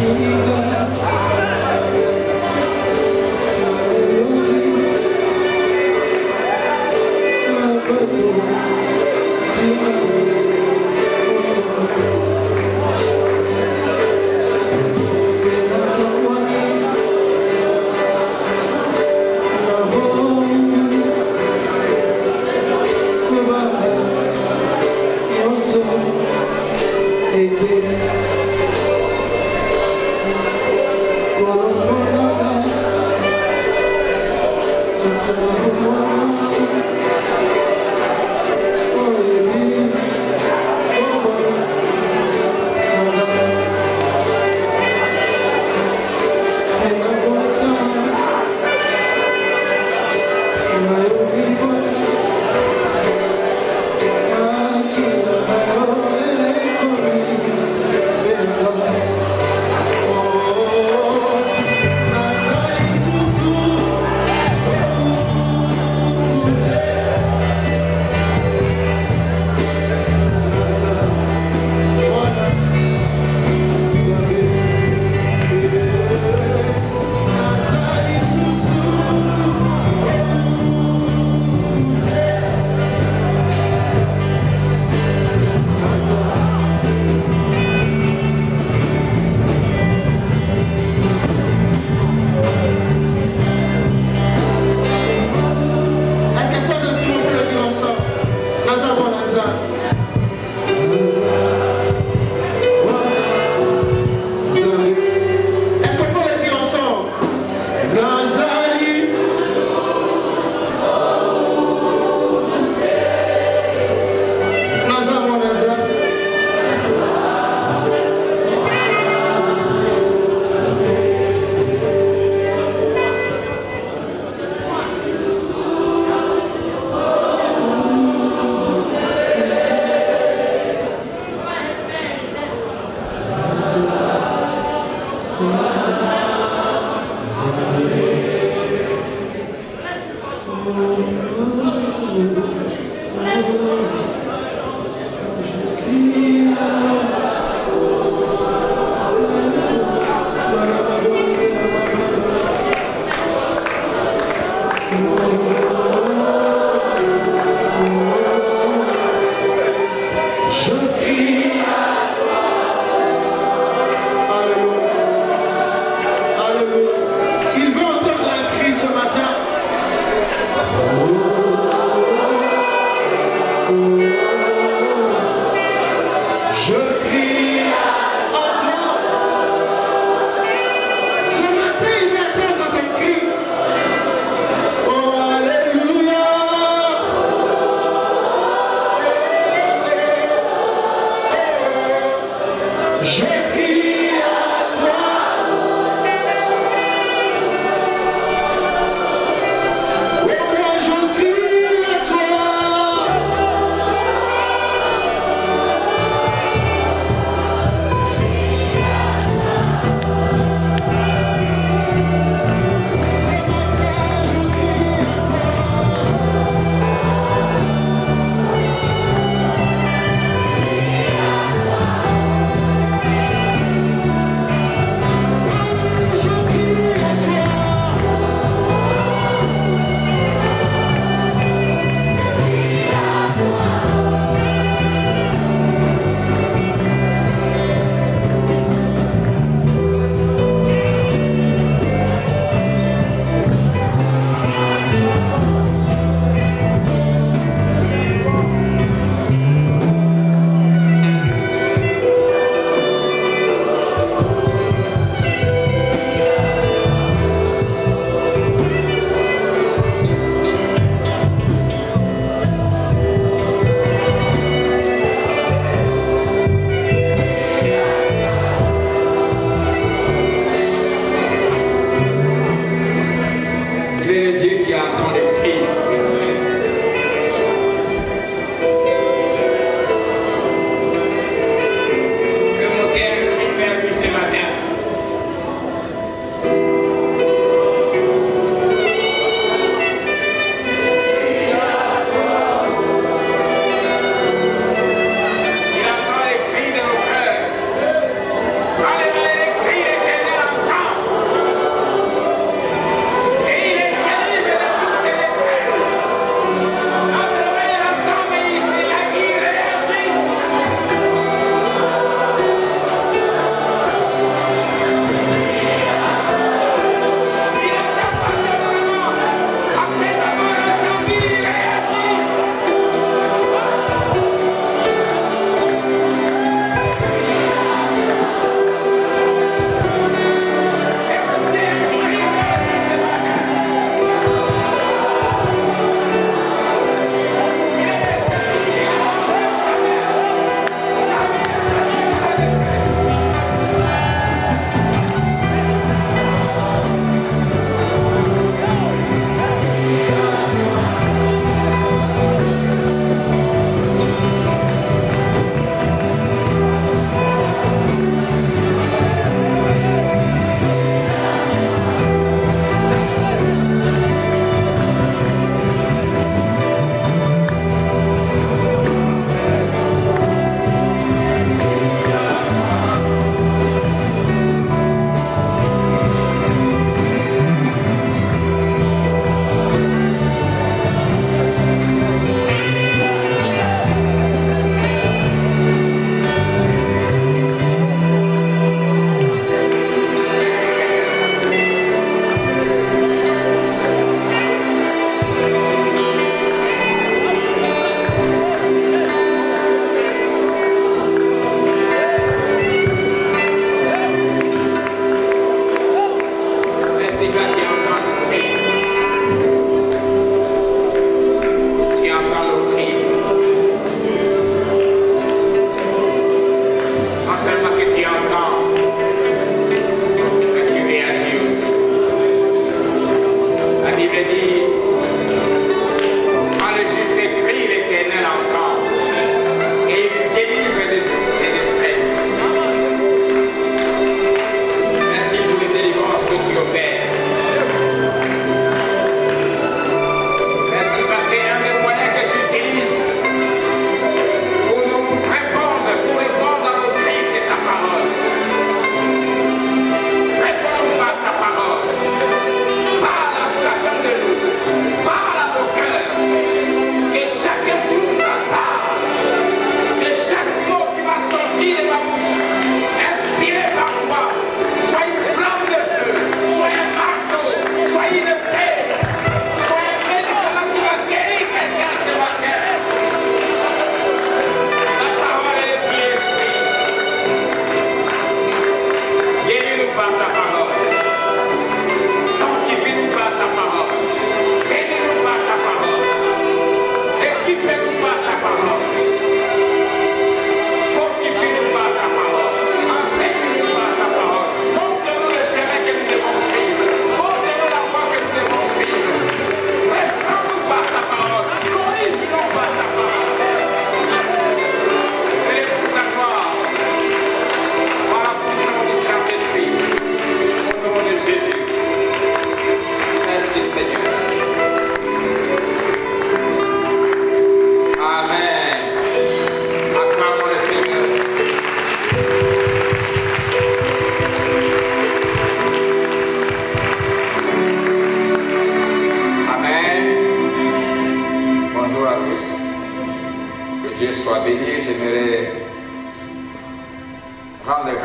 Again.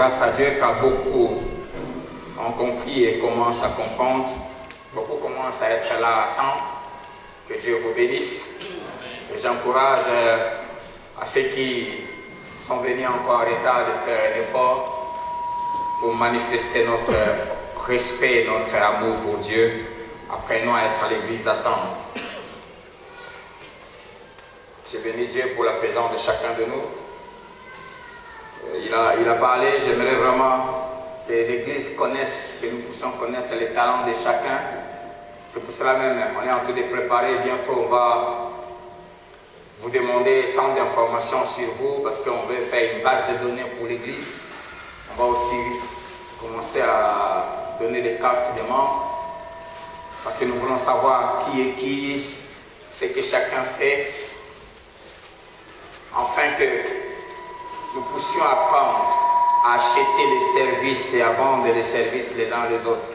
grâce à Dieu car beaucoup ont compris et commencent à comprendre. Beaucoup commencent à être là à temps. Que Dieu vous bénisse. Et j'encourage à ceux qui sont venus encore en retard de faire un effort pour manifester notre respect, notre amour pour Dieu. Apprenons à être à l'église à temps. Je bénis Dieu pour la présence de chacun de nous. Il a parlé, j'aimerais vraiment que l'église connaisse, que nous puissions connaître les talents de chacun. C'est pour cela même, on est en train de préparer, bientôt on va vous demander tant d'informations sur vous parce qu'on veut faire une base de données pour l'église. On va aussi commencer à donner des cartes de membres parce que nous voulons savoir qui est qui, ce que chacun fait, afin que nous puissions apprendre à acheter les services et à vendre les services les uns les autres.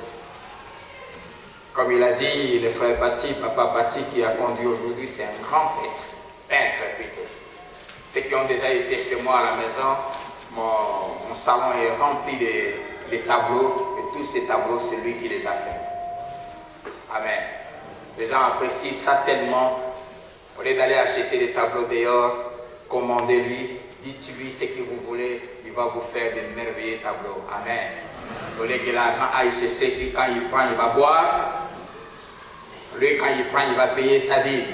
Comme il a dit, le frère Pati, papa Pati qui a conduit aujourd'hui, c'est un grand peintre plutôt. Ceux qui ont déjà été chez moi à la maison, mon salon est rempli de tableaux, et tous ces tableaux, c'est lui qui les a faits. Amen. Les gens apprécient ça tellement. Au lieu d'aller acheter des tableaux dehors, commandez-lui, dites-lui ce que vous voulez, il va vous faire de merveilleux tableaux. Amen. Au lieu que l'argent aille chez ceux qui, quand il prend, il va boire. Lui, quand il prend, il va payer sa dîme.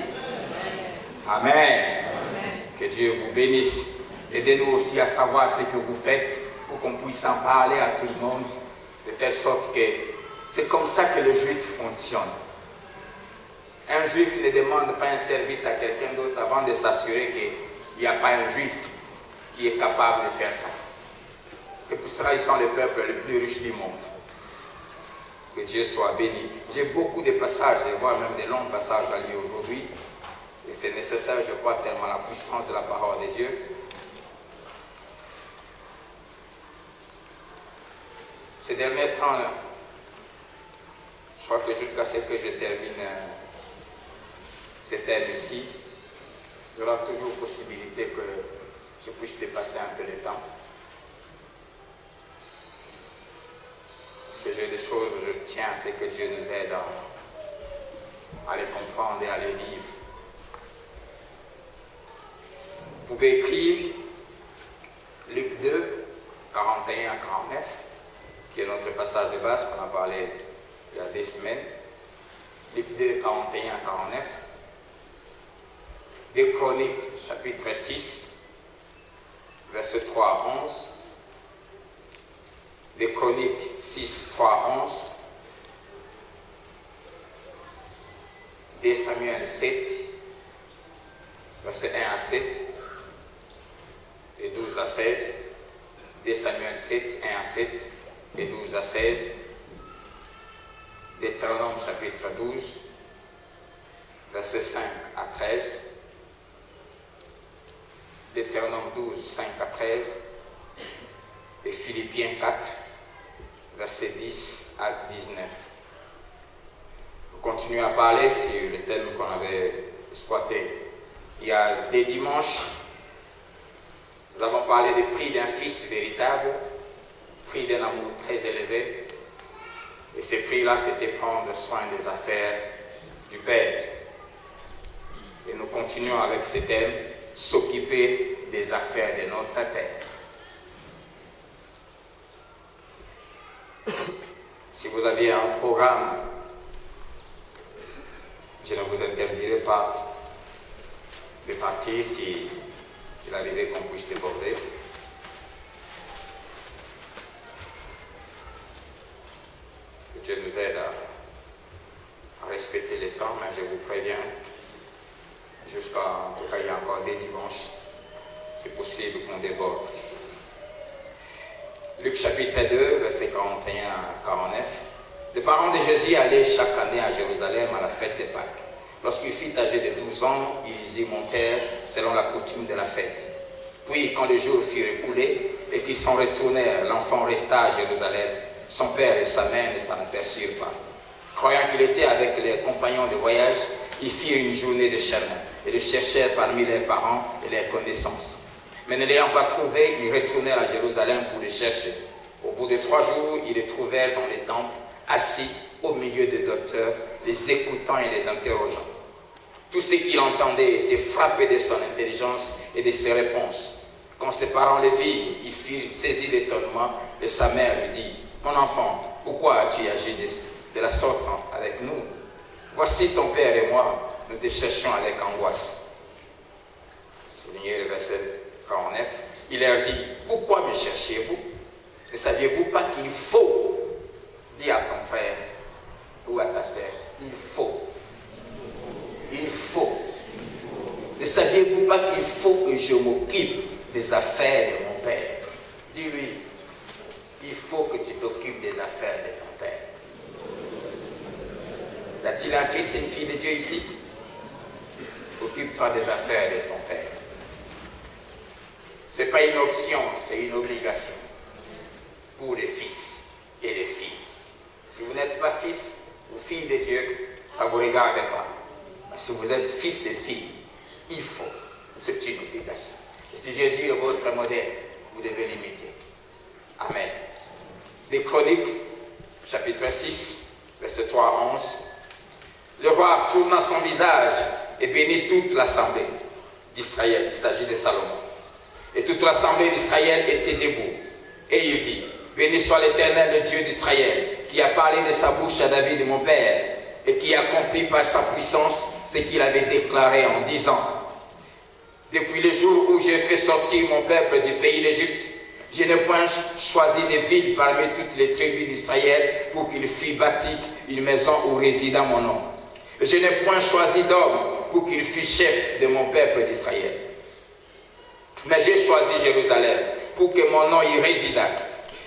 Amen. Amen. Que Dieu vous bénisse. Aidez-nous aussi à savoir ce que vous faites pour qu'on puisse en parler à tout le monde, de telle sorte que c'est comme ça que le juif fonctionne. Un juif ne demande pas un service à quelqu'un d'autre avant de s'assurer qu'il n'y a pas un juif qui est capable de faire ça. C'est pour cela qu'ils sont le peuple le plus riche du monde. Que Dieu soit béni. J'ai beaucoup de passages, voire même des longs passages à lire aujourd'hui. Et c'est nécessaire, je crois, tellement la puissance de la parole de Dieu. Ces derniers temps-là, je crois que jusqu'à ce que je termine cette thème ici, il y aura toujours possibilité que je puisse dépasser un peu le temps. Parce que j'ai des choses où je tiens à ce que Dieu nous aide à les comprendre et à les vivre. Vous pouvez écrire Luc 2, 41 à 49, qui est notre passage de base qu'on a parlé il y a des semaines. Luc 2, 41 à 49. 2 Chroniques, chapitre 6, verset 3 à 11. 2 Chroniques 6, 3 à 11. 2 Samuel 7, verset 1 à 7 et 12 à 16. 2 Samuel 7, 1 à 7 et 12 à 16. Deutéronome chapitre 12, verset 5 à 13. Deutéronome 12, 5 à 13. Et Philippiens 4, verset 10 à 19. Nous continuons à parler sur le thème qu'on avait exploité. Il y a des dimanches, nous avons parlé du prix d'un fils véritable, prix d'un amour très élevé. Et ce prix-là, c'était prendre soin des affaires du Père. Et nous continuons avec ce thème, s'occuper des affaires de notre Père. Si vous aviez un programme, je ne vous interdirai pas de partir si il arrivait qu'on puisse déborder. Que Dieu nous aide à respecter les temps, mais je vous préviens, jusqu'à, en tout cas, il y a encore des dimanches, c'est possible qu'on déborde. Luc chapitre 2, verset 41 à 49. Les parents de Jésus allaient chaque année à Jérusalem à la fête de Pâques. Lorsqu'il fut âgé de 12 ans, ils y montèrent selon la coutume de la fête. Puis, quand les jours furent écoulés et qu'ils sont retournés, l'enfant resta à Jérusalem. Son père et sa mère ne s'en aperçurent pas. Croyant qu'il était avec les compagnons de voyage, ils firent une journée de chagrin et le cherchèrent parmi leurs parents et leurs connaissances. Mais ne l'ayant pas trouvé, ils retournèrent à Jérusalem pour le chercher. Au bout de 3 jours, ils le trouvèrent dans les temples, assis au milieu des docteurs, les écoutant et les interrogeant. Tous ceux qui l'entendaient étaient frappés de son intelligence et de ses réponses. Quand ses parents le virent, ils furent saisis d'étonnement et sa mère lui dit, « Mon enfant, pourquoi as-tu agi de la sorte avec nous? Voici ton père et moi, nous te cherchons avec angoisse. » Soulignez le verset 49. Il leur dit, « Pourquoi me cherchez-vous? Ne saviez-vous pas qu'il faut, dis à ton frère ou à ta sœur, il faut. Ne saviez-vous pas qu'il faut que je m'occupe des affaires de mon père? Dis-lui, il faut que tu t'occupes des affaires de ton père. » Y a-t-il un fils et une fille de Dieu ici? Occupe-toi des affaires de ton père. Ce n'est pas une option, c'est une obligation pour les fils et les filles. Si vous n'êtes pas fils ou fille de Dieu, ça ne vous regarde pas. Mais si vous êtes fils et fille, il faut. C'est une obligation. Et si Jésus est votre modèle, vous devez l'imiter. Amen. Les Chroniques, chapitre 6, verset 3 à 11. Le roi tourna son visage et bénit toute l'assemblée d'Israël. Il s'agit de Salomon. Et toute l'assemblée d'Israël était debout. Et il dit, béni soit l'Éternel, le Dieu d'Israël, qui a parlé de sa bouche à David, mon père, et qui a accompli par sa puissance ce qu'il avait déclaré en disant, depuis le jour où j'ai fait sortir mon peuple du pays d'Égypte, je n'ai point choisi des villes parmi toutes les tribus d'Israël pour qu'il fût bâti une maison où résida mon nom. Je n'ai point choisi d'homme pour qu'il fût chef de mon peuple d'Israël. Mais j'ai choisi Jérusalem pour que mon nom y résidât.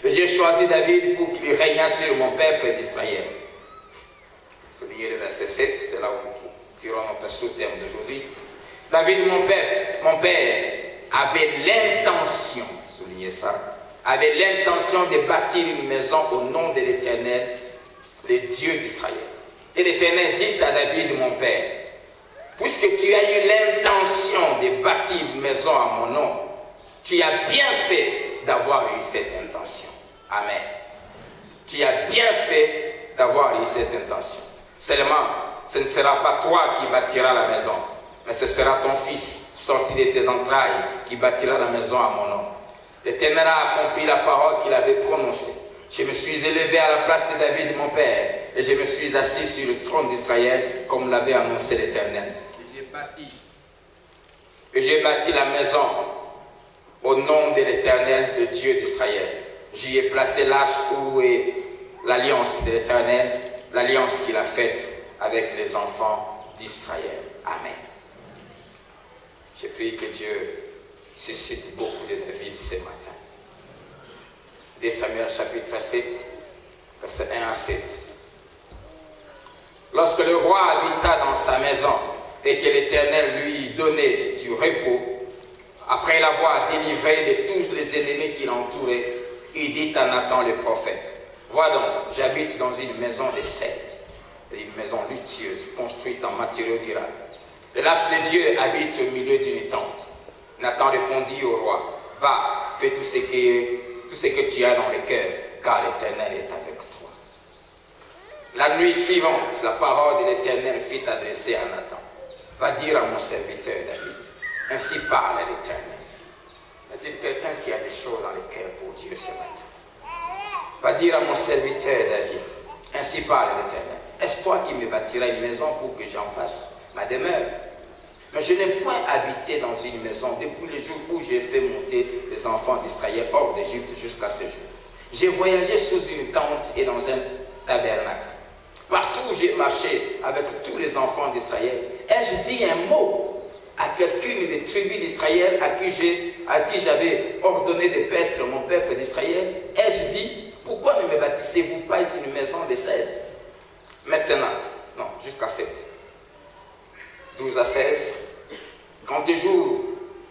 J'ai choisi David pour qu'il régnât sur mon peuple d'Israël. Soulignez le verset 7, c'est là où nous tirons notre sous-terme d'aujourd'hui. David, mon père, avait l'intention, soulignez ça, avait l'intention de bâtir une maison au nom de l'Éternel, le Dieu d'Israël. Et l'Éternel dit à David, mon père, puisque tu as eu l'intention de bâtir une maison à mon nom, tu as bien fait d'avoir eu cette intention. Amen. Tu as bien fait d'avoir eu cette intention. Seulement, ce ne sera pas toi qui bâtiras la maison, mais ce sera ton fils, sorti de tes entrailles, qui bâtira la maison à mon nom. L'Éternel a accompli la parole qu'il avait prononcée. Je me suis élevé à la place de David, mon père, et je me suis assis sur le trône d'Israël, comme l'avait annoncé l'Éternel. Et j'ai bâti la maison au nom de l'Éternel, le Dieu d'Israël. J'y ai placé l'arche où est l'alliance de l'Éternel, l'alliance qu'il a faite avec les enfants d'Israël. Amen. Je prie que Dieu suscite beaucoup de David ce matin. 2 Samuel chapitre 7, verset 1 à 7. Lorsque le roi habita dans sa maison et que l'Éternel lui donnait du repos, après l'avoir délivré de tous les ennemis qui l'entouraient, il dit à Nathan le prophète, « Vois donc, j'habite dans une maison de cèdre, une maison luxueuse, construite en matériaux durables. Et l'arche de Dieu habite au milieu d'une tente. » Nathan répondit au roi, « Va, fais tout ce que tu as dans le cœur, car l'Éternel est avec toi. » La nuit suivante, la parole de l'Éternel fut adressée à Nathan. « Va dire à mon serviteur David, ainsi parle l'Éternel. » Y a-t-il quelqu'un qui a des choses dans le cœur pour Dieu ce matin? Va dire à mon serviteur David, ainsi parle l'Éternel. Est-ce toi qui me bâtiras une maison pour que j'en fasse ma demeure? Mais je n'ai point habité dans une maison depuis le jour où j'ai fait monter les enfants d'Israël hors d'Égypte jusqu'à ce jour. J'ai voyagé sous une tente et dans un tabernacle. Partout où j'ai marché avec tous les enfants d'Israël, ai-je dit un mot à quelqu'une des tribus d'Israël à qui j'avais ordonné de paître mon peuple d'Israël? Ai-je dit, pourquoi ne me bâtissez-vous pas une maison de cèdre? Maintenant, non, jusqu'à 7. 12 à 16. Quand tes jours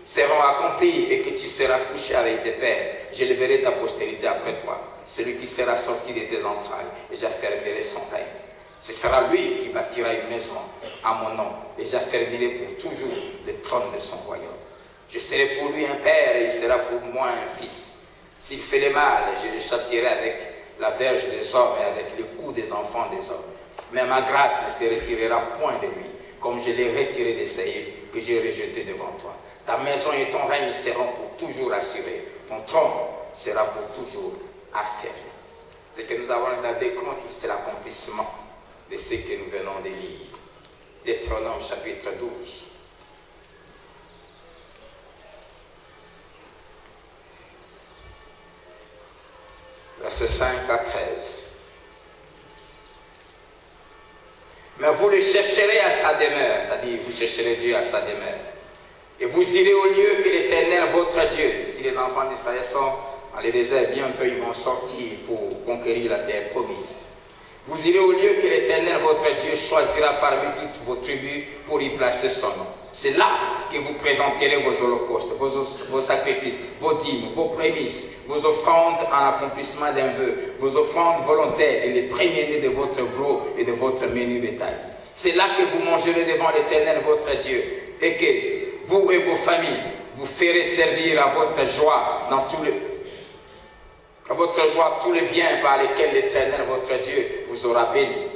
seront accomplis et que tu seras couché avec tes pères, j'élèverai ta postérité après toi, celui qui sera sorti de tes entrailles, et j'affermirai son règne. Ce sera lui qui bâtira une maison à mon nom, et j'affermirai pour toujours le trône de son royaume. Je serai pour lui un père et il sera pour moi un fils. S'il fait le mal, je le châtierai avec la verge des hommes et avec le coup des enfants des hommes. Mais ma grâce ne se retirera point de lui, comme je l'ai retiré de Saïd, que j'ai rejeté devant toi. Ta maison et ton règne seront pour toujours assurés. Ton trône sera pour toujours affermi. Ce que nous avons dans des chroniques, c'est l'accomplissement de ce que nous venons de lire. Deutéronome chapitre 12. Versets 5 à 13. Mais vous le chercherez à sa demeure, c'est-à-dire vous chercherez Dieu à sa demeure. Et vous irez au lieu que l'Éternel, votre Dieu, si les enfants d'Israël sont dans le désert, bientôt ils vont sortir pour conquérir la terre promise. Vous irez au lieu que l'Éternel, votre Dieu, choisira parmi toutes vos tribus pour y placer son nom. C'est là que vous présenterez vos holocaustes, vos sacrifices, vos dîmes, vos prémices, vos offrandes en accomplissement d'un vœu, vos offrandes volontaires et les premiers-nés de votre gros et de votre menu bétail. C'est là que vous mangerez devant l'Éternel, votre Dieu, et que vous et vos familles vous ferez servir à votre joie tous les biens par lesquels l'Éternel, votre Dieu, vous aura béni.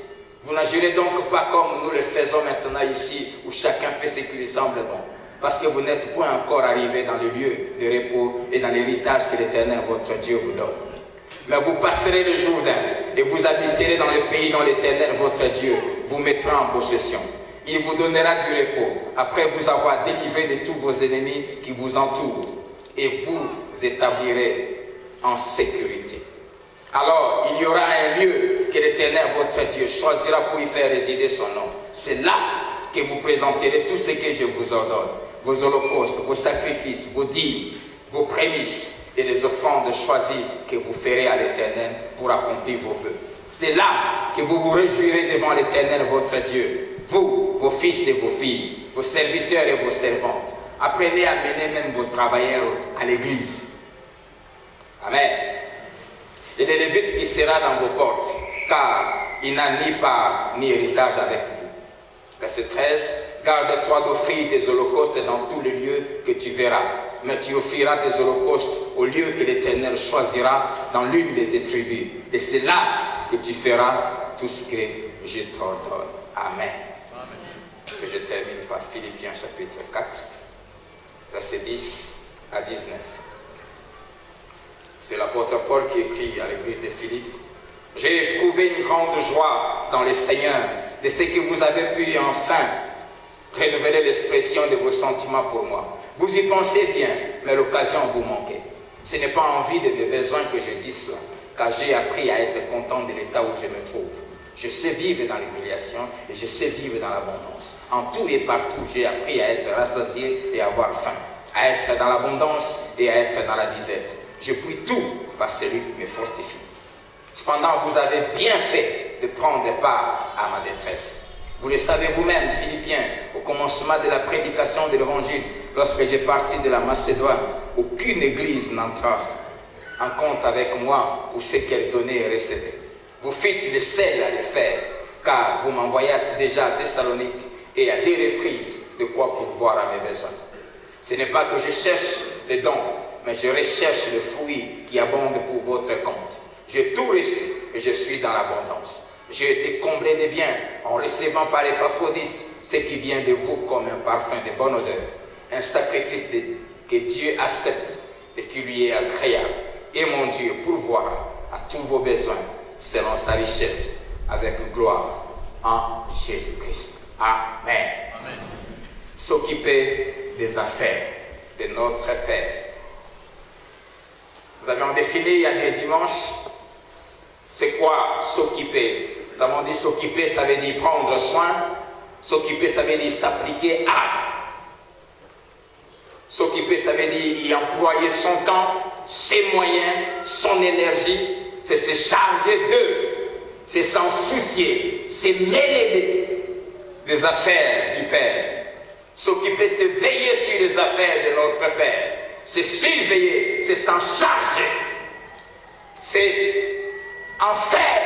Vous n'agirez donc pas comme nous le faisons maintenant ici, où chacun fait ce qui lui semble bon, parce que vous n'êtes point encore arrivés dans le lieu de repos et dans l'héritage que l'Éternel, votre Dieu, vous donne. Mais vous passerez le Jourdain et vous habiterez dans le pays dont l'Éternel, votre Dieu, vous mettra en possession. Il vous donnera du repos, après vous avoir délivré de tous vos ennemis qui vous entourent, et vous établirez en sécurité. Alors, il y aura un lieu que l'Éternel, votre Dieu, choisira pour y faire résider son nom. C'est là que vous présenterez tout ce que je vous ordonne, vos holocaustes, vos sacrifices, vos dîmes, vos prémices et les offrandes choisies que vous ferez à l'Éternel pour accomplir vos vœux. C'est là que vous vous réjouirez devant l'Éternel, votre Dieu, vous, vos fils et vos filles, vos serviteurs et vos servantes. Apprenez à mener même vos travailleurs à l'église. Amen. Et le Lévite qui sera dans vos portes, car il n'a ni part ni héritage avec vous. Verset 13. Garde-toi d'offrir des holocaustes dans tous les lieux que tu verras, mais tu offriras des holocaustes au lieu que l'Éternel choisira dans l'une de tes tribus. Et c'est là que tu feras tout ce que je t'ordonne. Amen. Et je termine par Philippiens chapitre 4, verset 10 à 19. C'est l'apôtre Paul qui écrit à l'église de Philippe. J'ai éprouvé une grande joie dans le Seigneur de ce que vous avez pu enfin renouveler l'expression de vos sentiments pour moi. Vous y pensez bien, mais l'occasion vous manquait. Ce n'est pas en vue de mes besoins que je dis cela, car j'ai appris à être content de l'état où je me trouve. Je sais vivre dans l'humiliation et je sais vivre dans l'abondance. En tout et partout, j'ai appris à être rassasié et à avoir faim, à être dans l'abondance et à être dans la disette. Je puis tout par celui qui me fortifie. Cependant, vous avez bien fait de prendre part à ma détresse. Vous le savez vous-même, Philippiens, au commencement de la prédication de l'Évangile, lorsque j'ai parti de la Macédoine, aucune église n'entra en compte avec moi pour ce qu'elle donnait et recevait. Vous fîtes le seul à le faire, car vous m'envoyâtes déjà à Thessalonique et à des reprises de quoi pourvoir à mes besoins. Ce n'est pas que je cherche les dons, mais je recherche le fruit qui abonde pour votre compte. J'ai tout reçu et je suis dans l'abondance. J'ai été comblé de biens en recevant par Épaphrodite ce qui vient de vous comme un parfum de bonne odeur, un sacrifice que Dieu accepte et qui lui est agréable. Et mon Dieu pourvoira à tous vos besoins selon sa richesse avec gloire en Jésus-Christ. Amen. Amen. S'occuper des affaires de notre Père. Nous avions défini il y a des dimanches, c'est quoi s'occuper? Nous avons dit s'occuper, ça veut dire prendre soin. S'occuper, ça veut dire s'appliquer à. S'occuper, ça veut dire y employer son temps, ses moyens, son énergie. C'est se charger d'eux. C'est s'en soucier. C'est mêler des affaires du Père. S'occuper, c'est veiller sur les affaires de notre Père. C'est surveiller, c'est s'en charger. C'est en faire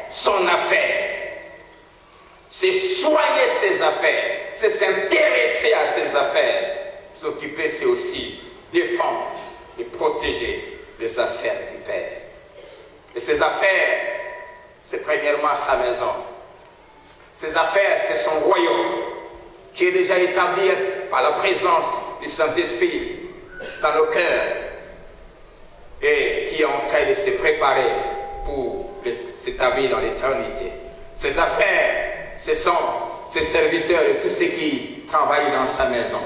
son affaire. C'est soigner ses affaires. C'est s'intéresser à ses affaires. s'occuper, c'est aussi défendre et protéger les affaires du Père. Et ces affaires, c'est premièrement sa maison. Ces affaires, c'est son royaume qui est déjà établi par la présence du Saint-Esprit dans nos cœurs et qui est en train de se préparer pour s'établir dans l'éternité. Ces affaires, ce sont ses serviteurs et tous ceux qui travaillent dans sa maison.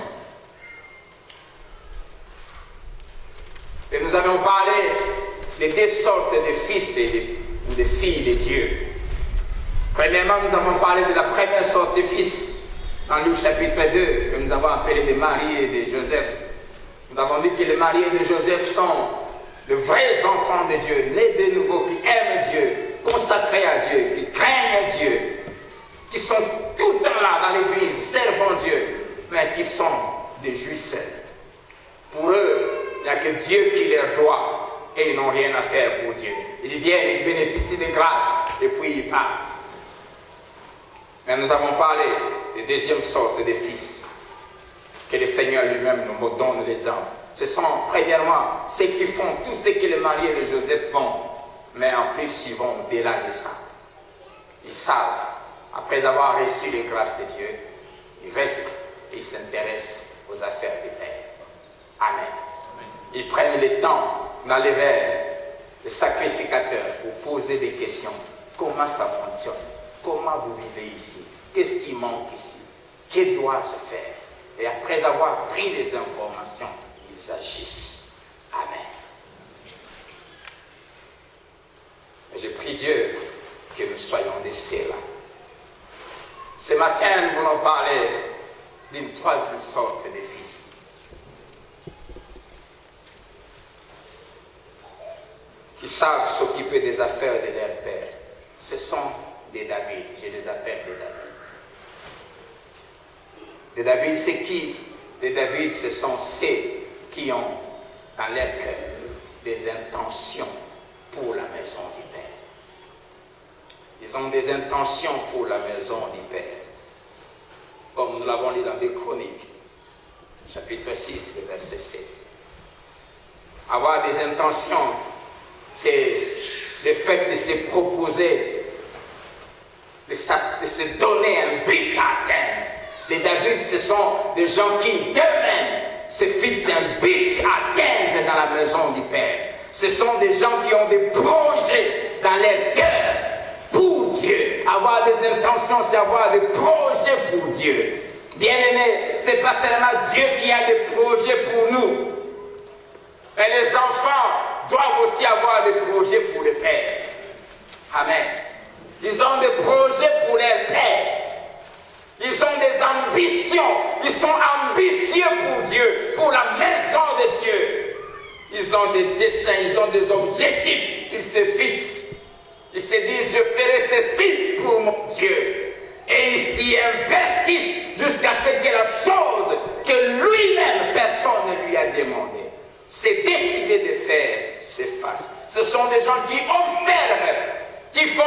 Et nous avons parlé de deux sortes de fils et de filles de Dieu. Premièrement, nous avons parlé de la première sorte de fils dans Luc chapitre 2, que nous avons appelé de Marie et de Joseph. Nous avons dit que les Marie et de Joseph sont de vrais enfants de Dieu, nés de nouveau, qui aiment Dieu, consacrés à Dieu, qui craignent Dieu, qui sont tout le temps là dans l'église, servant Dieu, mais qui sont des jouisseurs. Pour eux, il n'y a que Dieu qui leur doit et ils n'ont rien à faire pour Dieu. Ils viennent, ils bénéficient des grâces et puis ils partent. Mais nous avons parlé de deuxième sorte de fils que le Seigneur lui-même nous donne l'exemple. Ce sont premièrement ceux qui font tout ce que les Marie et les Joseph font, mais en plus ils vont au-delà de ça. Ils savent, après avoir reçu les grâces de Dieu, ils restent et ils s'intéressent aux affaires du Père. Amen. Ils prennent le temps dans les vers des sacrificateurs pour poser des questions. Comment ça fonctionne? Comment vous vivez ici? Qu'est-ce qui manque ici? Que dois-je faire? Et après avoir pris les informations, ils agissent. Amen. Et je prie Dieu que nous soyons de ceux-là. Ce matin, nous voulons parler d'une troisième sorte de fils. Qui savent s'occuper des affaires de leur père. Ce sont des David, je les appelle des David. Des David, c'est qui? Des David, ce sont ceux qui ont dans leur cœur des intentions pour la maison du Père. Ils ont des intentions pour la maison du Père. Comme nous l'avons lu dans 2 Chroniques, chapitre 6, le verset 7. Avoir des intentions, c'est le fait de se proposer, de se donner un but à atteindre. Les David, ce sont des gens qui, d'eux-mêmes, se fixent un but à atteindre dans la maison du Père. Ce sont des gens qui ont des projets dans leur cœur pour Dieu. Avoir des intentions, c'est avoir des projets pour Dieu. Bien-aimés, ce n'est pas seulement Dieu qui a des projets pour nous. Mais les enfants doivent aussi avoir des projets pour le Père. Amen. Ils ont des projets pour leur Père. Ils ont des ambitions. Ils sont ambitieux pour Dieu, pour la maison de Dieu. Ils ont des desseins, ils ont des objectifs qu'ils se fixent. Ils se disent, je ferai ceci pour mon Dieu. Et ils s'y investissent jusqu'à ce que la chose que lui-même, personne ne lui a demandé, c'est décidé de faire, s'efface. Ce sont des gens qui observent, qui font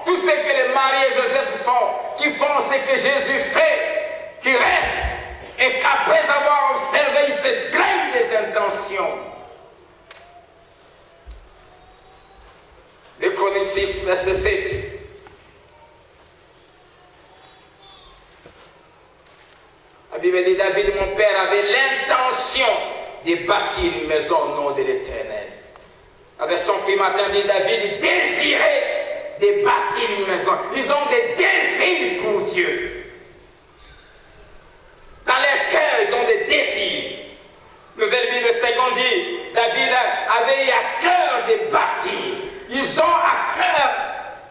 tout ce que les Marie et Joseph font, qui font ce que Jésus fait, qui restent, et qu'après avoir observé, ils se trahissent des intentions. 2 Chroniques 6, verset 7. La Bible dit, David, mon père, avait l'intention de bâtir une maison au nom de l'Éternel. Avec son fils matin dit, David désirait de bâtir une maison. Ils ont des désirs pour Dieu. Dans leur cœur, ils ont des désirs. Nouvelle Bible 50 dit, David avait à cœur de bâtir. Ils ont à cœur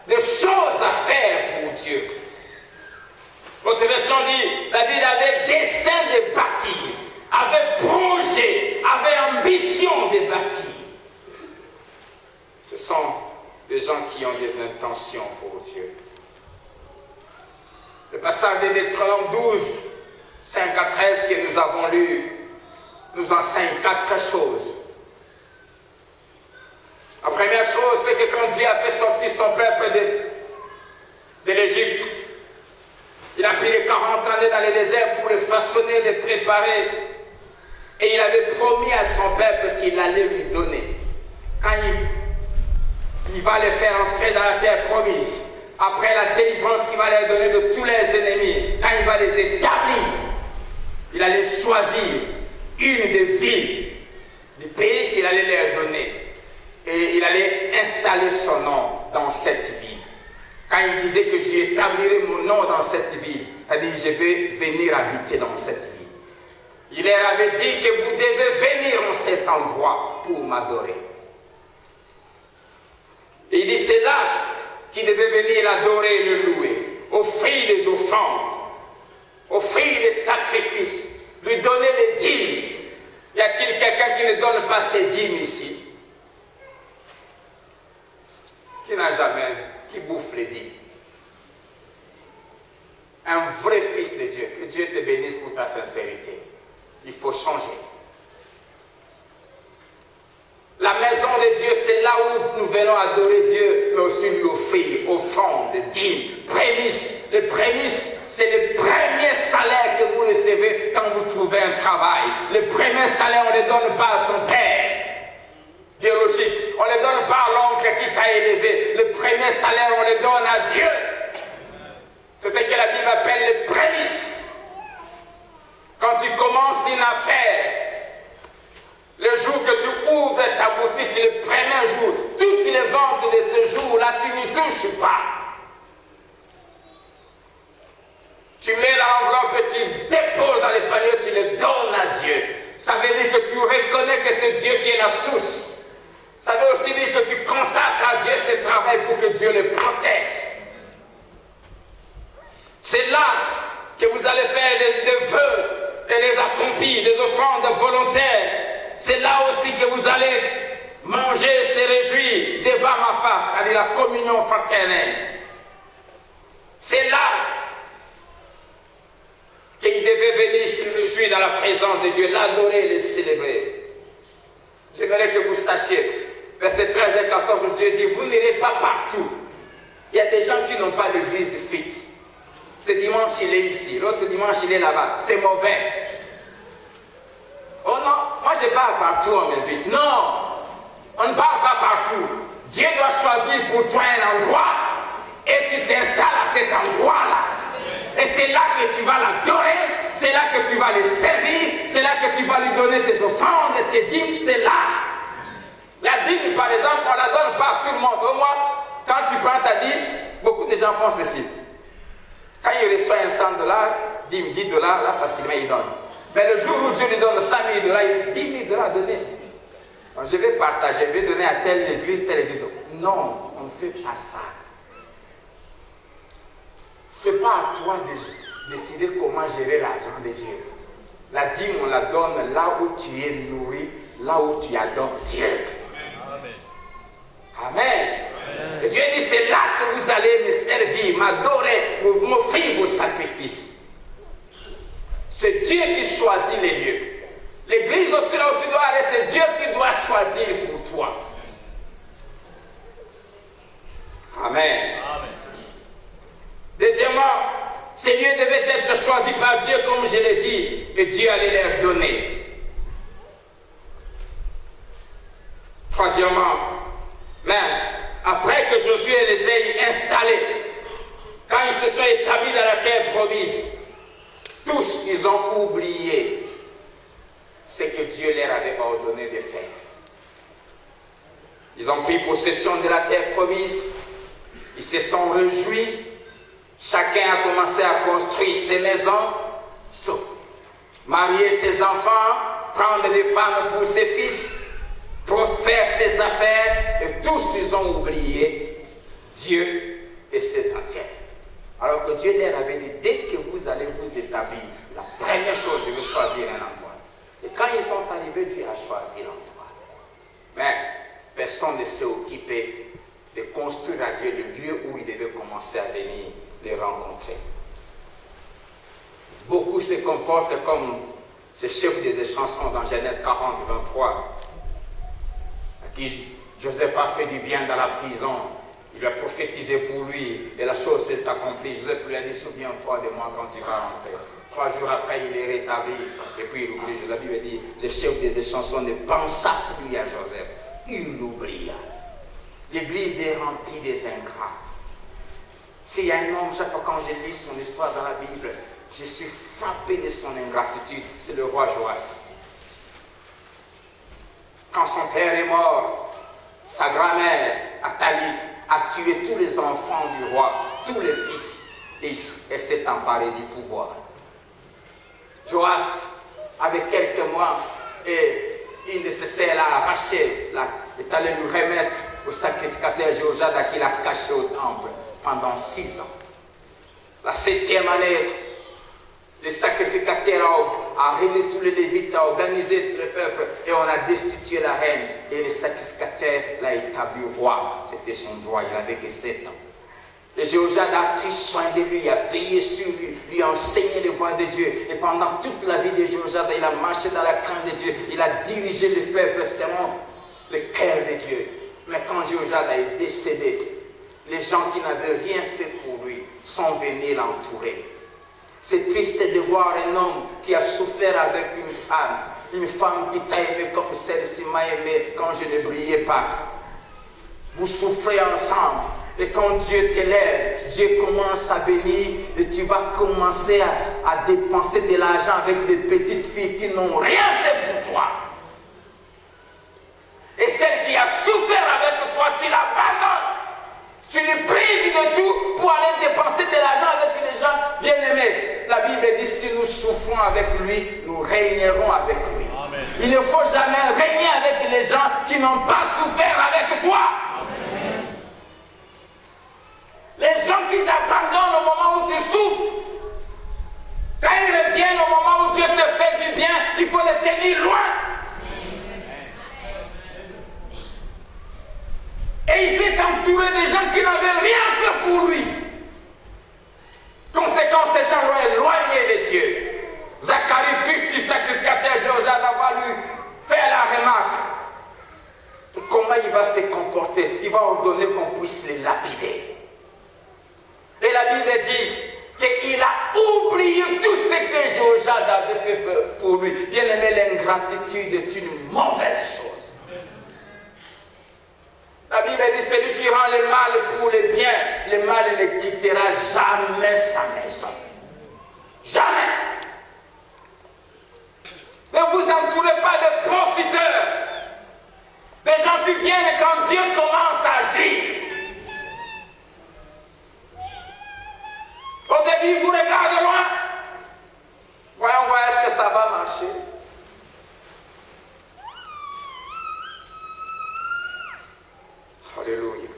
des choses à faire pour Dieu. Votre version dit, David avait dessein de bâtir, avait projet, avait ambition de bâtir. Ce sont des gens qui ont des intentions pour Dieu. Le passage de Deutéronome 12, 5 à 13 que nous avons lu, nous enseigne 4 choses. La première chose, c'est que quand Dieu a fait sortir son peuple de l'Égypte, il a pris les 40 années dans le désert pour les façonner, les préparer Et il avait promis à son peuple qu'il allait lui donner. Quand il va les faire entrer dans la terre promise, après la délivrance qu'il va leur donner de tous les ennemis, quand il va les établir, il allait choisir une des villes du pays qu'il allait leur donner. Et il allait installer son nom dans cette ville. Quand il disait que j'établirai mon nom dans cette ville, c'est-à-dire je vais venir habiter dans cette ville. Il leur avait dit que vous devez venir en cet endroit pour m'adorer. Et il dit c'est là qu'il devait venir l'adorer et le louer, offrir des offrandes, offrir des sacrifices, lui donner des dîmes. Y a-t-il quelqu'un qui ne donne pas ses dîmes ici? Qui n'a jamais, qui bouffe les dîmes? Un vrai fils de Dieu, que Dieu te bénisse pour ta sincérité. Il faut changer. La maison de Dieu, c'est là où nous venons adorer Dieu, mais aussi lui offrir offrande, dîmes, prémices. Les prémices, c'est le premier salaire que vous recevez quand vous trouvez un travail. Le premier salaire, on ne le donne pas à son père biologique. On ne le donne pas à l'oncle qui t'a élevé. Le premier salaire, on le donne à Dieu. C'est ce que la Bible appelle les prémices. Quand tu commences une affaire, le jour que tu ouvres ta boutique, le premier jour, toutes les ventes de ce jour-là, tu n'y touches pas. Tu mets l'enveloppe, tu déposes dans les paniers, tu le donnes à Dieu. Ça veut dire que tu reconnais que c'est Dieu qui est la source. Ça veut aussi dire que tu consacres à Dieu ce travail pour que Dieu le protège. C'est là que vous allez faire des vœux et les accomplir, des offrandes volontaires. C'est là aussi que vous allez manger, se réjouir devant ma face, c'est-à-dire la communion fraternelle. C'est là qu'il devait venir se réjouir dans la présence de Dieu, l'adorer et le célébrer. J'aimerais que vous sachiez, verset 13 et 14, Dieu dit, vous n'irez pas partout. Il y a des gens qui n'ont pas d'église fixe. Ce dimanche, il est ici, l'autre dimanche, il est là-bas. C'est mauvais. Oh non, moi je parle partout, on m'invite. Non, on ne parle pas partout. Dieu doit choisir pour toi un endroit et tu t'installes à cet endroit-là. Et c'est là que tu vas l'adorer, c'est là que tu vas le servir, c'est là que tu vas lui donner tes offrandes, tes dîmes, c'est là. La dîme, par exemple, on ne la donne pas à tout le monde. Au moins, quand tu prends ta dîme, beaucoup de gens font ceci. Quand il reçoit un $100, dîme, $10, là facilement il donne. Mais le jour où Dieu lui donne $100 000, il dit $10 000 donner. Donc, je vais partager, je vais donner à telle église, telle église. Non, on ne fait pas ça. Ce n'est pas à toi de décider comment gérer l'argent de Dieu. La dîme, on la donne là où tu es nourri, là où tu adores Dieu. Amen. Amen. Et Dieu dit, c'est là que vous allez me servir, m'adorer, m'offrir vos sacrifices. C'est Dieu qui choisit les lieux. L'église aussi là où tu dois aller, c'est Dieu qui doit choisir pour toi. Amen. Amen. Deuxièmement, ces lieux devaient être choisis par Dieu, comme je l'ai dit, et Dieu allait leur donner. Troisièmement, même après que Josué les ait installés, quand ils se sont établis dans la terre promise, tous ils ont oublié ce que Dieu leur avait ordonné de faire. Ils ont pris possession de la terre promise, ils se sont réjouis, chacun a commencé à construire ses maisons, marier ses enfants, prendre des femmes pour ses fils, faire ses affaires, et tous ils ont oublié Dieu et ses entières. Alors que Dieu leur avait dit, dès que vous allez vous établir, la première chose, je vais choisir un endroit. Et quand ils sont arrivés, Dieu a choisi l'endroit. Mais personne ne s'est occupé de construire à Dieu le lieu où il devait commencer à venir les rencontrer. Beaucoup se comportent comme ces chefs des chansons dans Genèse 40, 23, à qui Joseph a fait du bien dans la prison. Il a prophétisé pour lui et la chose s'est accomplie. Joseph lui a dit, souviens-toi de moi quand tu vas rentrer. 3 jours après, il est rétabli. Et puis il oublie. La Bible dit, le chef des échansons ne pensa plus à Joseph. Il l'oublia. L'église est remplie des ingrats. S'il y a un homme, chaque fois quand je lis son histoire dans la Bible, je suis frappé de son ingratitude. C'est le roi Joas. Quand son père est mort, sa grand-mère, Athalie, a tué tous les enfants du roi, tous les fils, et elle s'est emparée du pouvoir. Joas, avec quelques mois, et il nécessaire l'a arraché, est allé lui remettre au sacrificateur Jéhoiada qu'il a caché au temple pendant 6 ans. La 7e année, le sacrificateur a réuni tous les Lévites, a organisé tout le peuple et on a destitué la reine. Et le sacrificateur l'a établi roi. C'était son droit, il n'avait que 7 ans. Le Jéhoiada a pris soin de lui, il a veillé sur lui, lui a enseigné les voies de Dieu. Et pendant toute la vie de Jéhoiada, il a marché dans la crainte de Dieu. Il a dirigé le peuple selon le cœur de Dieu. Mais quand Jéhoiada est décédé, les gens qui n'avaient rien fait pour lui sont venus l'entourer. C'est triste de voir un homme qui a souffert avec une femme qui t'a aimé comme celle-ci m'a aimé quand je ne brillais pas. Vous souffrez ensemble. Et quand Dieu t'élève, Dieu commence à bénir et tu vas commencer à dépenser de l'argent avec des petites filles qui n'ont rien fait pour toi. Et celle qui a souffert avec toi, tu l'abandonnes. Tu le prives de tout pour aller dépenser de l'argent avec les gens bien-aimés. La Bible dit, si nous souffrons avec lui, nous régnerons avec lui. Amen. Il ne faut jamais régner avec les gens qui n'ont pas souffert avec toi. Amen. Les gens qui t'abandonnent au moment où tu souffres, quand ils reviennent au moment où Dieu te fait du bien, il faut les tenir loin. Et il s'est entouré des gens qui n'avaient rien fait pour lui. Conséquence, ces gens l'ont éloigné de Dieu. Zacharie, fils du sacrificateur Jéhoiada, va lui faire la remarque. Comment il va se comporter? Il va ordonner qu'on puisse les lapider. Et la Bible dit qu'il a oublié tout ce que Jéhoiada avait fait pour lui. Bien aimé, l'ingratitude est une mauvaise chose. La Bible dit, celui qui rend le mal pour le bien, le mal ne quittera jamais sa maison. Jamais. Ne vous entourez pas de profiteurs. Des gens qui viennent quand Dieu commence à agir. Au début, vous regardez loin. Voyons voir est-ce que ça va marcher. Alléluia.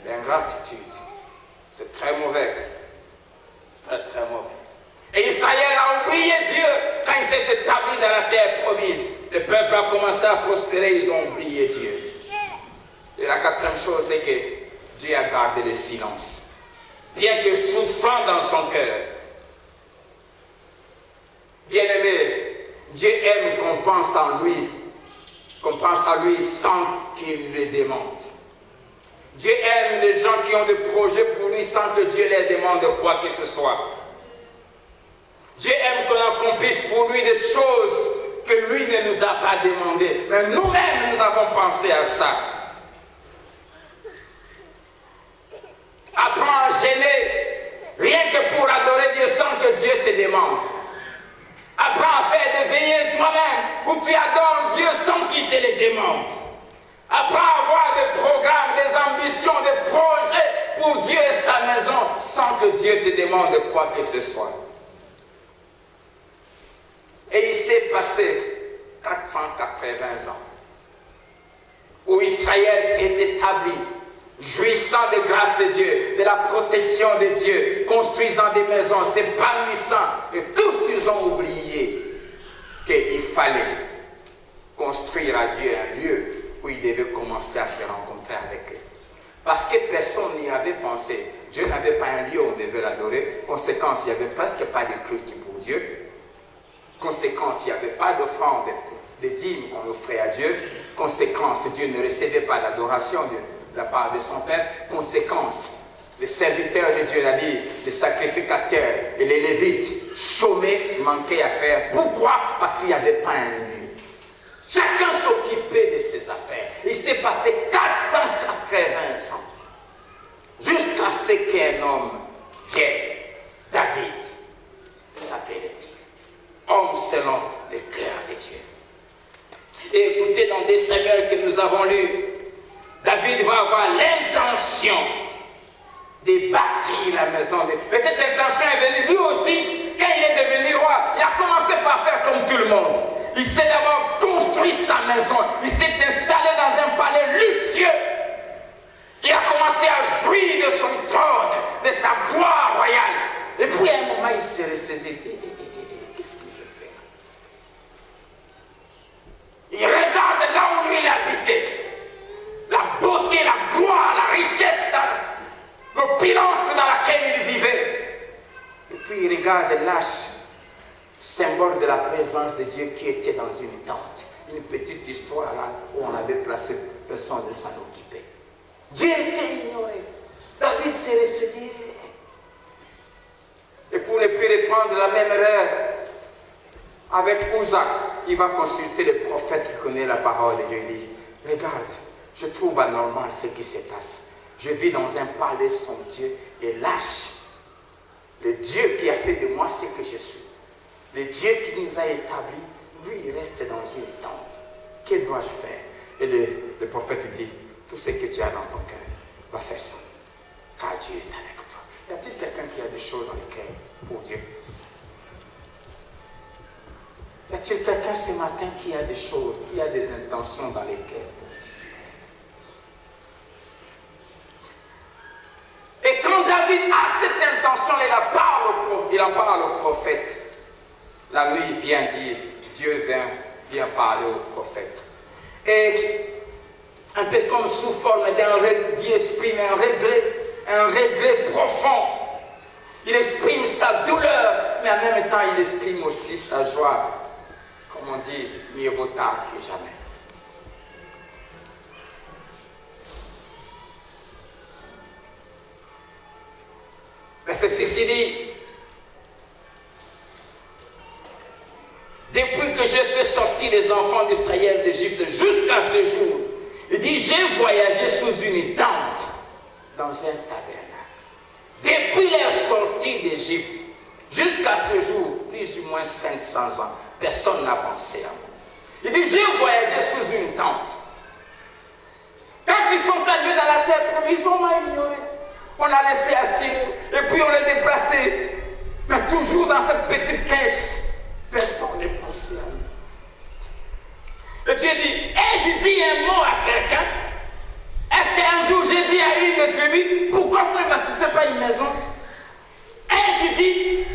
L'ingratitude, c'est très mauvais. Très, très mauvais. Et Israël a oublié Dieu quand il s'est établi dans la terre promise. Le peuple a commencé à prospérer, ils ont oublié Dieu. Et la 4e chose, c'est que Dieu a gardé le silence. Bien que souffrant dans son cœur. Bien-aimé, Dieu aime qu'on pense en lui. Qu'on pense à lui sans qu'il le demande. Dieu aime les gens qui ont des projets pour lui sans que Dieu leur demande quoi que ce soit. Dieu aime qu'on accomplisse pour lui des choses que lui ne nous a pas demandées. Mais nous-mêmes, nous avons pensé à ça. Apprends à gêner, rien que pour adorer Dieu sans que Dieu te demande. Apprends à faire des veillées toi-même où tu adores Dieu sans qu'il te les demande. Apprends à avoir des programmes, des ambitions, des projets pour Dieu et sa maison sans que Dieu te demande quoi que ce soit. Et il s'est passé 480 ans où Israël s'est établi, jouissant des grâces de Dieu, de la protection de Dieu, construisant des maisons, s'épanouissant. Et tous ils ont oublié qu'il fallait construire à Dieu un lieu où ils devaient commencer à se rencontrer avec eux. Parce que personne n'y avait pensé. Dieu n'avait pas un lieu où on devait l'adorer. Conséquence, il n'y avait presque pas de culte pour Dieu. Conséquence, il n'y avait pas d'offrande, de dîmes qu'on offrait à Dieu. Conséquence, Dieu ne recevait pas l'adoration de la part de son père. Conséquence, les serviteurs de Dieu, les sacrificateurs et les lévites chômaient, manquaient à faire. Pourquoi? Parce qu'il n'y avait pas un but. Chacun s'occupait de ses affaires. Il s'est passé 480 ans jusqu'à ce qu'un homme vienne, David, s'appelait-il, homme selon le cœur de Dieu. Et écoutez, dans 2 Samuel que nous avons lu, David va avoir l'intention de bâtir la maison de Dieu. Mais cette intention est venue lui aussi, quand il est devenu roi, il a commencé par faire comme tout le monde. Il s'est d'abord construit sa maison, il s'est installé dans un palais luxueux. Il a commencé à jouir de son trône, de sa gloire royale. Et puis à un moment, il s'est ressaisi. Qu'est-ce que je fais? Il regarde là où lui il habitait. La beauté, la gloire, la richesse, l'opulence dans laquelle il vivait. Et puis il regarde l'âge, symbole de la présence de Dieu qui était dans une tente. Une petite histoire là où on avait placé personne de s'en occuper. Dieu était ignoré. David s'est ressaisi. Et pour ne plus reprendre la même erreur, avec Uza, il va consulter le prophète qui connaît la parole de Dieu. Il dit, regarde, je trouve anormal ce qui se passe. Je vis dans un palais somptueux et lâche. Le Dieu qui a fait de moi ce que je suis. Le Dieu qui nous a établis, lui, il reste dans une tente. Que dois-je faire? Et le prophète dit, tout ce que tu as dans ton cœur, va faire ça. Car Dieu est avec toi. Y a-t-il quelqu'un qui a des choses dans le cœur pour Dieu? Y a-t-il quelqu'un ce matin qui a des choses, qui a des intentions dans les cœurs pour Dieu? Et quand David a cette intention, il en parle au prophète. La nuit vient dire, Dieu vient parler au prophète. Et un peu comme sous forme d'un regret, Dieu exprime un regret profond. Il exprime sa douleur, mais en même temps, il exprime aussi sa joie. Comme on dit, mieux vaut tard que jamais. Verset 6 dit, depuis que j'ai fait sortir les enfants d'Israël d'Égypte jusqu'à ce jour, il dit, j'ai voyagé sous une tente dans un tabernacle. Depuis leur sortie d'Égypte jusqu'à ce jour, plus ou moins 500 ans, personne n'a pensé à moi. Il dit, j'ai voyagé sous une tente. Quand ils sont arrivés dans la terre promise, ils ont ignoré. On a laissé assis et puis on les déplacé. Mais toujours dans cette petite caisse, personne n'est pensé à nous. Et Dieu dit, je dis un mot à quelqu'un. Est-ce qu'un jour j'ai dit à une de tribus, pourquoi vous ne bâtissez pas une maison? Je dis,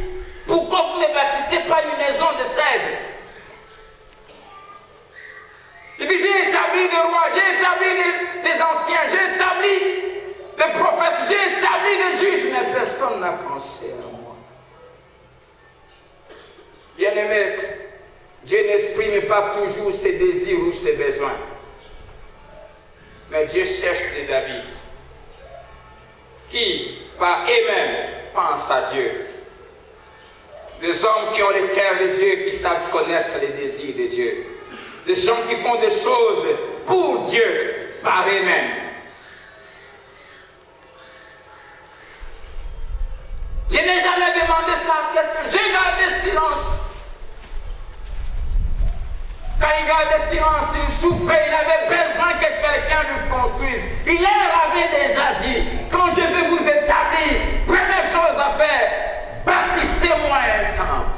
pourquoi vous ne bâtissez pas une maison de cèdre? Il dit, j'ai établi des rois, j'ai établi des anciens, j'ai établi des prophètes, j'ai établi des juges, mais personne n'a pensé à moi. Bien-aimé, Dieu n'exprime pas toujours ses désirs ou ses besoins. Mais Dieu cherche des David qui, par eux-mêmes, pensent à Dieu. Des hommes qui ont le cœur de Dieu, qui savent connaître les désirs de Dieu. Des gens qui font des choses pour Dieu, par eux-mêmes. Je n'ai jamais demandé ça à quelqu'un. J'ai gardé silence. Quand il gardait silence, il souffrait, il avait besoin que quelqu'un lui construise. Il leur avait déjà dit, quand je vais vous établir, première chose à faire, bâtissez-moi un temple.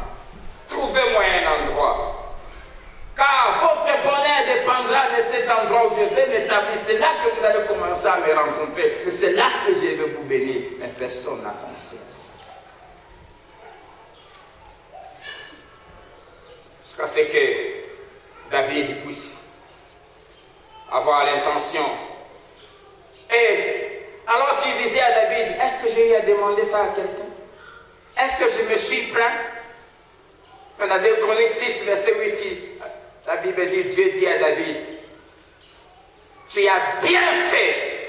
Trouvez-moi un endroit. Car votre bonheur dépendra de cet endroit où je vais m'établir. C'est là que vous allez commencer à me rencontrer. Et c'est là que je vais vous bénir. Mais personne n'a pensé à ça. Jusqu'à ce que David puisse avoir l'intention. Et alors qu'il disait à David, est-ce que j'ai eu à demander ça à quelqu'un? Est-ce que je me suis plaint? Dans 2 Chroniques 6, verset 8, la Bible dit, Dieu dit à David, tu as bien fait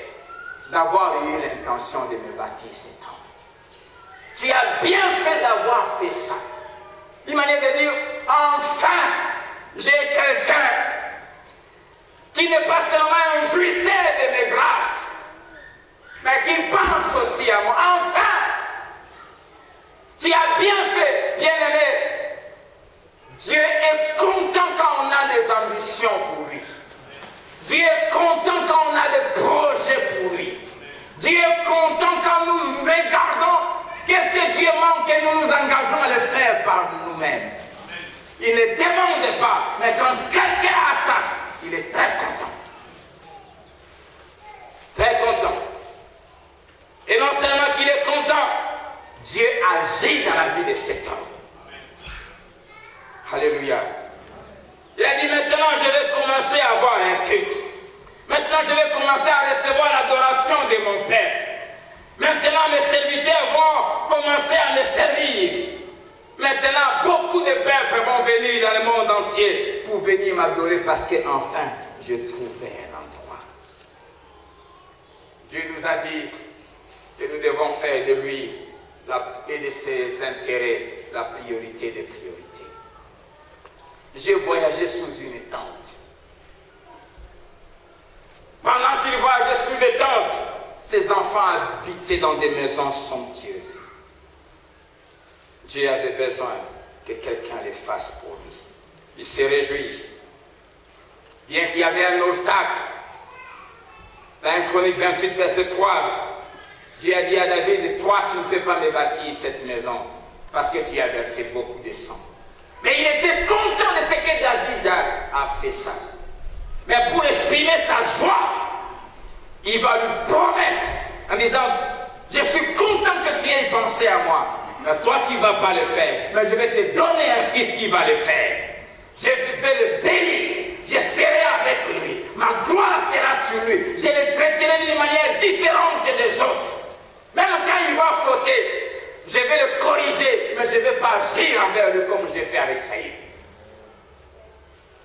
d'avoir eu l'intention de me bâtir cet temple. Tu as bien fait d'avoir fait ça. Une manière de dire, enfin, j'ai quelqu'un qui n'est pas seulement un jouisseur de mes grâces, mais qui pense aussi à moi. Enfin, tu as bien fait, bien-aimé. Dieu est content quand on a des ambitions pour lui. Dieu est content quand on a des projets pour lui. Dieu est content quand nous regardons qu'est-ce que Dieu manque et nous nous engageons à le faire par nous-mêmes. Il ne demande pas, mais quand quelqu'un a ça, il est très content. Très content. Et non seulement qu'il est content, Dieu agit dans la vie de cet homme. Alléluia. Il a dit maintenant je vais commencer à avoir un culte. Maintenant je vais commencer à recevoir l'adoration de mon Père. Maintenant mes serviteurs vont commencer à me servir. Maintenant beaucoup de peuples vont venir dans le monde entier pour venir m'adorer parce qu'enfin je trouvais un endroit. Dieu nous a dit que nous devons faire de lui et de ses intérêts la priorité des priorités. J'ai voyagé sous une tente. Pendant qu'il voyageait sous des tentes, ses enfants habitaient dans des maisons somptueuses. Dieu avait besoin que quelqu'un les fasse pour lui. Il se réjouit. Bien qu'il y avait un obstacle, dans 1 Chronique 28, verset 3, Dieu a dit à David, toi tu ne peux pas me bâtir cette maison parce que tu as versé beaucoup de sang. Mais il était content de ce que David a fait ça. Mais pour exprimer sa joie, il va lui promettre en disant, je suis content que tu aies pensé à moi. Mais toi tu ne vas pas le faire. Mais je vais te donner un fils qui va le faire. Je vais le bénir. Je serai avec lui. Ma gloire sera sur lui. Je le traiterai d'une manière différente des autres. Même quand il va fauter, je vais le corriger, mais je ne vais pas agir envers lui comme j'ai fait avec Saïd.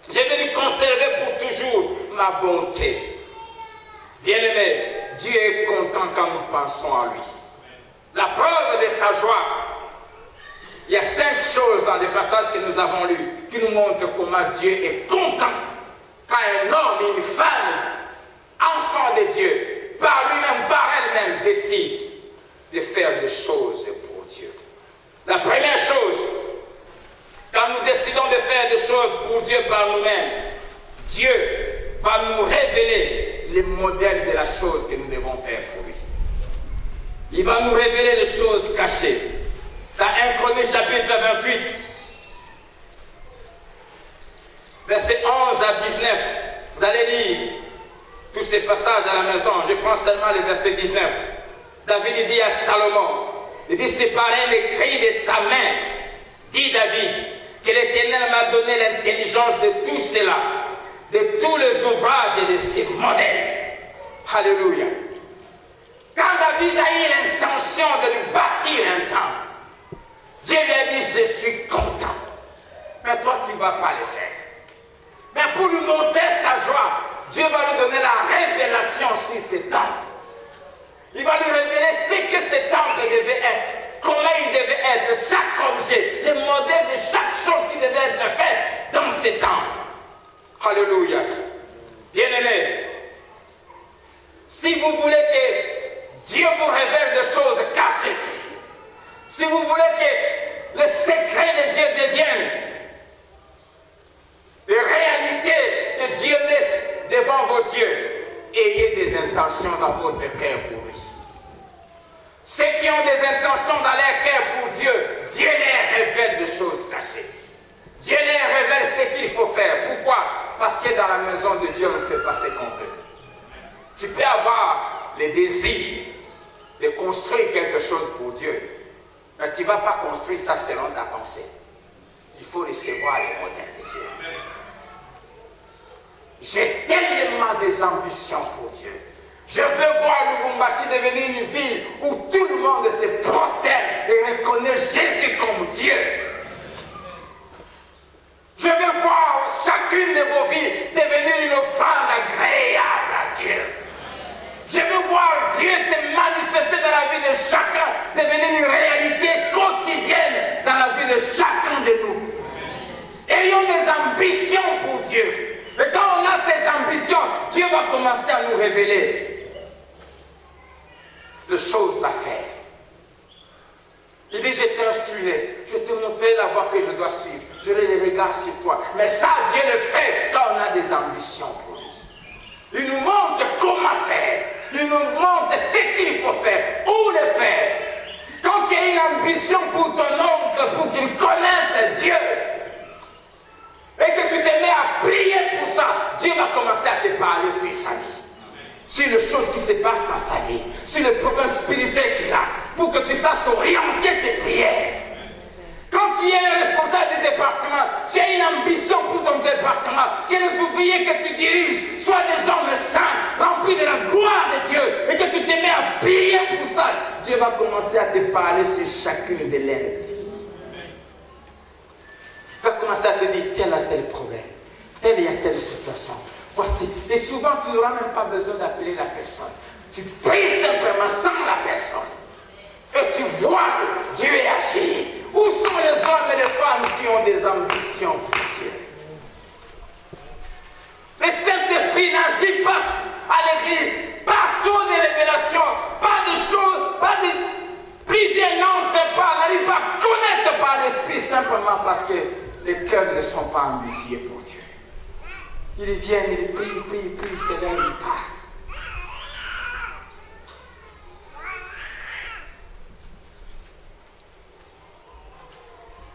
Je vais lui conserver pour toujours ma bonté. Bien-aimé, Dieu est content quand nous pensons à lui. La preuve de sa joie, il y a 5 choses dans les passages que nous avons lus qui nous montrent comment Dieu est content quand un homme et une femme, enfant de Dieu, par lui-même, par elle-même, décide de faire des choses pour Dieu. La première chose, quand nous décidons de faire des choses pour Dieu par nous-mêmes, Dieu va nous révéler les modèles de la chose que nous devons faire pour lui. Il va nous révéler les choses cachées. Dans 1 Chronique chapitre 28, versets 11 à 19, vous allez lire tous ces passages à la maison. Je prends seulement le verset 19. David dit à Salomon, il dit, c'est par un écrit de sa main, dit David, que l'Éternel m'a donné l'intelligence de tout cela, de tous les ouvrages et de ses modèles. Alléluia. Quand David a eu l'intention de lui bâtir un temple, Dieu lui a dit, je suis content. Mais toi, tu ne vas pas le faire. Mais pour lui montrer sa joie, Dieu va lui donner la révélation sur ce temple. Il va lui révéler ce que ce temple devait être, comment il devait être, chaque objet, le modèle de chaque chose qui devait être faite dans ce temple. Alléluia. Bien-aimés, si vous voulez que Dieu vous révèle des choses cachées, si vous voulez que le secret de Dieu devienne des réalités que Dieu laisse devant vos yeux, ayez des intentions dans votre cœur pour lui. Ceux qui ont des intentions dans leur cœur pour Dieu, Dieu leur révèle des choses cachées. Dieu leur révèle ce qu'il faut faire. Pourquoi? Parce que dans la maison de Dieu, on ne fait pas ce qu'on veut. Tu peux avoir le désir de construire quelque chose pour Dieu, mais tu ne vas pas construire ça selon ta pensée. Il faut recevoir les modèles de Dieu. J'ai tellement des ambitions pour Dieu. Je veux voir Lubumbashi devenir une ville où tout le monde se prosterne et reconnaît Jésus comme Dieu. Je veux voir chacune de vos vies devenir une offrande agréable à Dieu. Je veux voir Dieu se manifester dans la vie de chacun, devenir une réalité quotidienne dans la vie de chacun de nous. Ayons des ambitions pour Dieu. Et quand on a ces ambitions, Dieu va commencer à nous révéler les choses à faire. Il dit, je t'ai instrué, je t'ai montré la voie que je dois suivre. Je les regarde sur toi. Mais ça, Dieu le fait quand on a des ambitions pour lui. Il nous montre comment faire. Il nous montre ce qu'il faut faire, où le faire. Quand tu as une ambition pour ton oncle, pour qu'il connaisse Dieu, et que tu te mets à prier pour ça, Dieu va commencer à te parler sur sa vie, sur les choses qui se passent dans sa vie, sur les problèmes spirituels qu'il a, pour que tu saches orienter tes prières. Quand tu es un responsable du département, tu as une ambition pour ton département, que les ouvriers que tu diriges soient des hommes saints, remplis de la gloire de Dieu, et que tu te mets à prier pour ça, Dieu va commencer à te parler sur chacune des lèvres. Il va commencer à te dire tel a tel problème, telle et telle situation. Voici. Et souvent, tu n'auras même pas besoin d'appeler la personne. Tu pries simplement sans la personne. Et tu vois que Dieu est agir. Où sont les hommes et les femmes qui ont des ambitions pour Dieu? Le Saint-Esprit n'agit pas à l'église. Partout des révélations, pas de choses, pas de plusieurs n'entrent pas, n'arrivent pas à connaître par l'Esprit simplement parce que les cœurs ne sont pas ambitieux pour Dieu. Ils viennent, ils prient, c'est là, ils partent.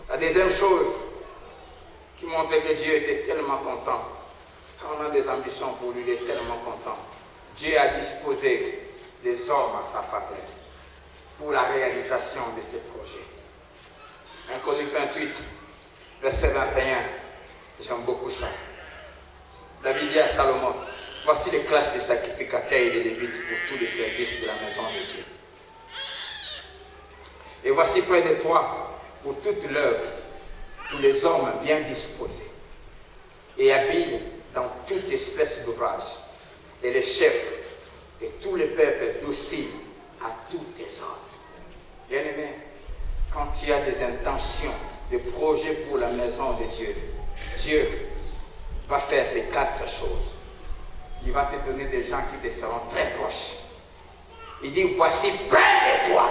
La deuxième chose qui montrait que Dieu était tellement content, quand on a des ambitions pour lui, il est tellement content. Dieu a disposé des hommes à sa faveur pour la réalisation de ses projets. 1 Chroniques 28, verset 21, j'aime beaucoup ça. David dit à Salomon, voici les classes des sacrificateurs et des lévites pour tous les services de la maison de Dieu. Et voici près de toi, pour toute l'œuvre, tous les hommes bien disposés et habiles dans toute espèce d'ouvrage, et les chefs et tous les peuples dociles à tous tes ordres. Bien-aimé, quand tu as des intentions, des projets pour la maison de Dieu, Dieu va faire ces 4 choses. Il va te donner des gens qui te seront très proches. Il dit, voici près de toi.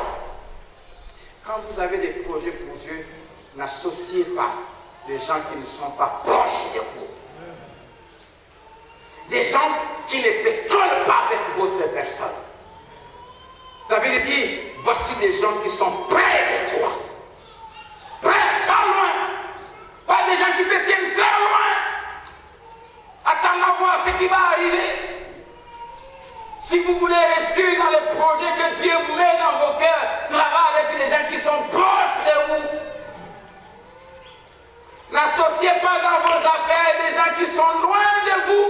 Quand vous avez des projets pour Dieu, n'associez pas des gens qui ne sont pas proches de vous. Des gens qui ne se collent pas avec votre personne. David dit, voici des gens qui sont près de toi. Près, pas loin. Pas des gens qui se tiennent très loin. Attends à voir ce qui va arriver. Si vous voulez réussir dans les projets que Dieu met dans vos cœurs, travaillez avec des gens qui sont proches de vous. N'associez pas dans vos affaires des gens qui sont loin de vous.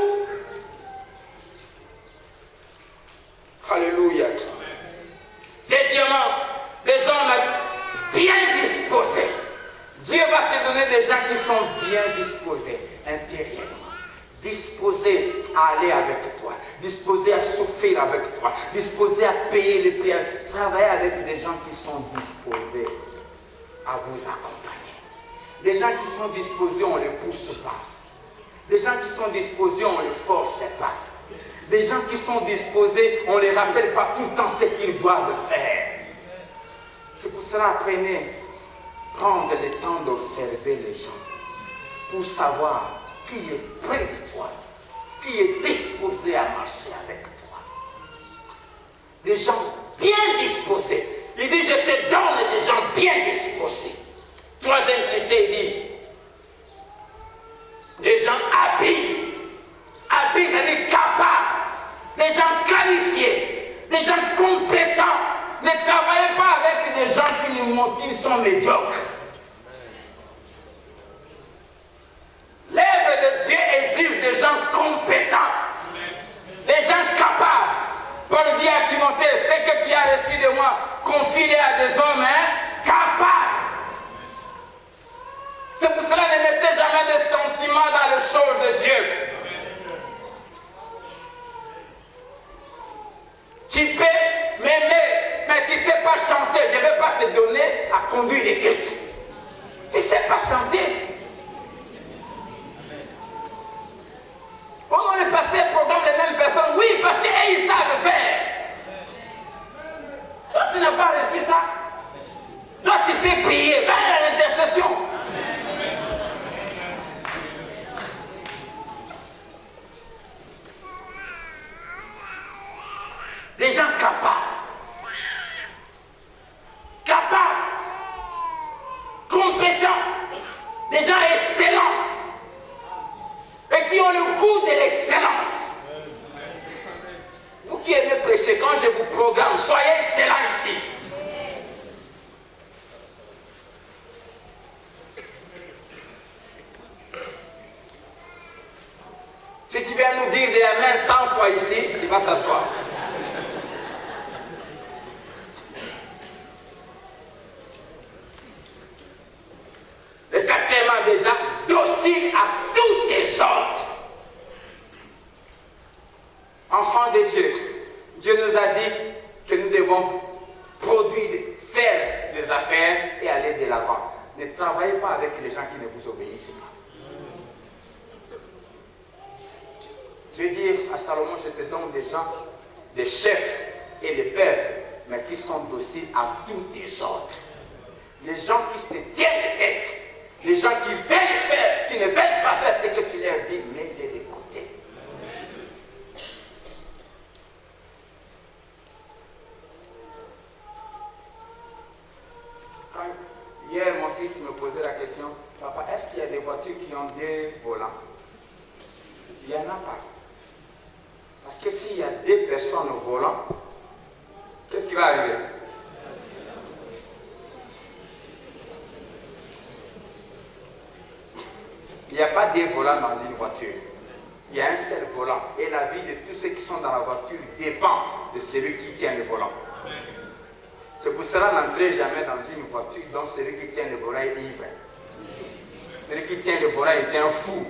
Alléluia. Deuxièmement, des hommes bien disposés. Dieu va te donner des gens qui sont bien disposés intérieurement. Disposés à aller avec toi, disposés à souffrir avec toi, disposés à payer les prix, travailler avec des gens qui sont disposés à vous accompagner. Des gens qui sont disposés, on ne les pousse pas. Des gens qui sont disposés, on ne les force pas. Des gens qui sont disposés, on ne les rappelle pas tout le temps ce qu'ils doivent faire. C'est pour cela, apprenez, prendre le temps d'observer les gens pour savoir qui est près de toi, qui est disposé à marcher avec toi. Des gens bien disposés. Il dit, je te donne des gens bien disposés. Troisième critère, il dit, des gens habiles. Habiles, c'est-à-dire capables. Des gens qualifiés. Des gens compétents. Ne travaillez pas avec des gens qui sont médiocres. L'œuvre de Dieu exige des gens compétents, des gens capables. Paul dit à Timothée, ce que tu as reçu de moi, confie-le à des hommes capables. C'est pour cela ne mettez jamais de sentiments dans les choses de Dieu. Tu peux m'aimer, mais tu ne sais pas chanter. Je ne vais pas te donner à conduire les cultes. Tu ne sais pas chanter. Oh non, le pasteur programme les mêmes personnes. Oui, parce qu'ils savent faire. Toi, tu n'as pas reçu ça. Toi, tu sais prier. Va à l'intercession. Des gens capables, compétents, des gens excellents et qui ont le goût de l'excellence. Vous qui aimez prêcher, quand je vous programme, soyez excellents ici. Si tu viens nous dire des amens 100 fois ici, tu vas t'asseoir. Le quatrièmement déjà, docile à toutes les ordres. Enfants de Dieu, Dieu nous a dit que nous devons produire, faire des affaires et aller de l'avant. Ne travaillez pas avec les gens qui ne vous obéissent pas. Dieu dit à Salomon, je te donne des gens, des chefs et des pères, mais qui sont dociles à tous tes ordres. Les gens qui se tiennent tête, les gens qui veulent faire, qui ne veulent pas faire ce que tu leur dis, mets-les de côté. Hier, mon fils me posait la question, papa, est-ce qu'il y a des voitures qui ont deux volants? Il n'y en a pas. Parce que s'il y a deux personnes au volant, qu'est-ce qui va arriver? Il n'y a pas deux volants dans une voiture. Il y a un seul volant. Et la vie de tous ceux qui sont dans la voiture dépend de celui qui tient le volant. C'est pour cela n'entrez jamais dans une voiture dont celui qui tient le volant est ivre. Celui qui tient le volant est un fou.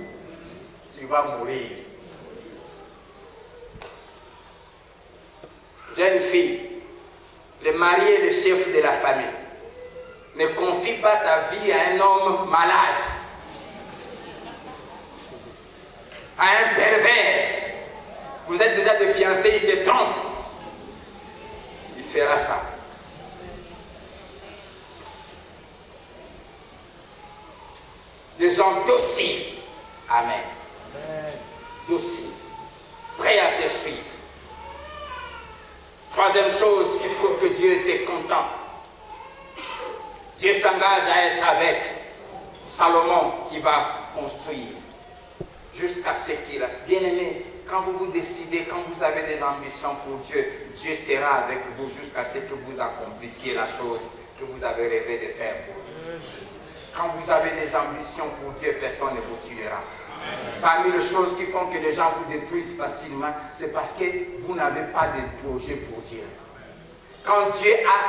Tu vas mourir. Jeune fille, le mari est le chef de la famille. Ne confie pas ta vie à un homme malade, à un pervers. Vous êtes déjà des fiancés, il te trompe. Tu feras ça. Des gens dociles. Amen. Dociles. Prêts à te suivre. Troisième chose qui prouve que Dieu était content. Dieu s'engage à être avec Salomon qui va construire jusqu'à ce qu'il a. Bien aimé, quand vous vous décidez, quand vous avez des ambitions pour Dieu, Dieu sera avec vous jusqu'à ce que vous accomplissiez la chose que vous avez rêvé de faire pour lui. Quand vous avez des ambitions pour Dieu, personne ne vous tuera. Parmi les choses qui font que les gens vous détruisent facilement, c'est parce que vous n'avez pas de projet pour Dieu. Quand Dieu a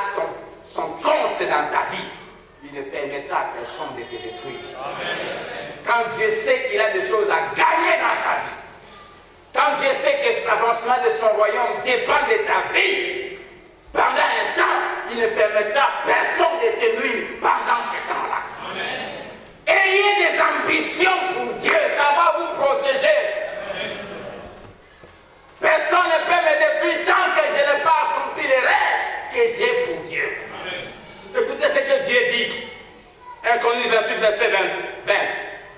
son compte dans ta vie, il ne permettra à personne de te détruire. Quand Dieu sait qu'il a des choses à gagner dans ta vie, quand Dieu sait que l'avancement de son royaume dépend de ta vie, pendant un temps, il ne permettra à personne de te nuire pendant ce temps-là. Ayez des ambitions pour Dieu, ça va vous protéger. Personne ne peut me détruire tant que je n'ai pas accompli les rêves que j'ai pour Dieu. Écoutez ce que Dieu dit. 1 Corinthiens 28, verset 20.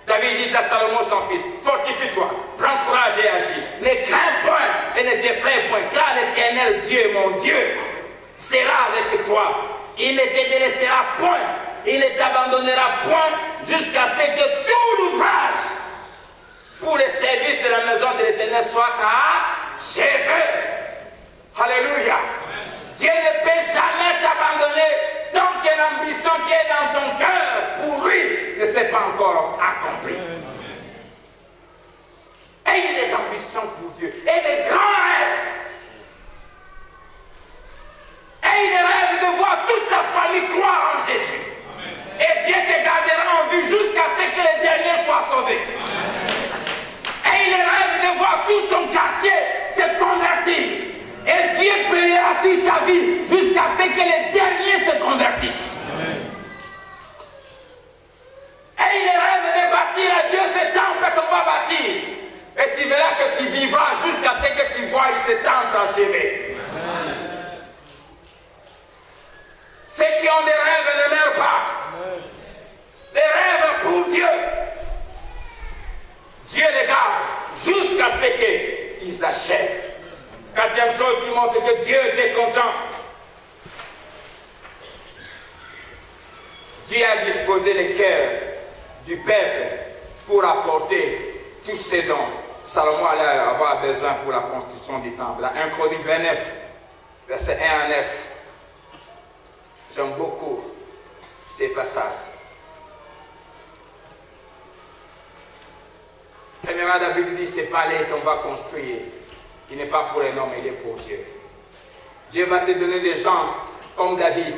David dit à Salomon son fils, fortifie-toi, prends courage et agis. Ne crains point et ne t'effraie point, car l'Éternel Dieu, mon Dieu, sera avec toi. Il ne te délaissera point. Il ne t'abandonnera point jusqu'à ce que tout l'ouvrage pour le service de la maison de l'Éternel soit achevé. Alléluia. Dieu ne peut jamais t'abandonner tant que l'ambition qui est dans ton cœur pour lui ne s'est pas encore accomplie. Ayez des ambitions pour Dieu et des grands rêves. Ayez des rêves de voir toute ta famille croire en Jésus. Et Dieu te gardera en vue jusqu'à ce que les derniers soient sauvés. Et il rêve de voir tout ton quartier se convertir. Et Dieu priera jusqu'à ce que les derniers se convertissent. Et il rêve de bâtir à Dieu ce temple qu'on va bâtir. Et tu verras que tu vivras jusqu'à ce que tu vois ce temple achevé. Ceux qui ont des rêves ne meurent pas. Les rêves pour Dieu. Dieu les garde jusqu'à ce qu'ils achèvent. Quatrième chose qui montre que Dieu était content. Dieu a disposé le cœur du peuple pour apporter tous ces dons. Salomon allait avoir besoin pour la construction du temple. Dans 1 Chronique 29, versets 1 à 9. J'aime beaucoup ces passages. Premièrement, David dit, ce palais qu'on va construire, il n'est pas pour un homme, il est pour Dieu. Dieu va te donner des gens comme David,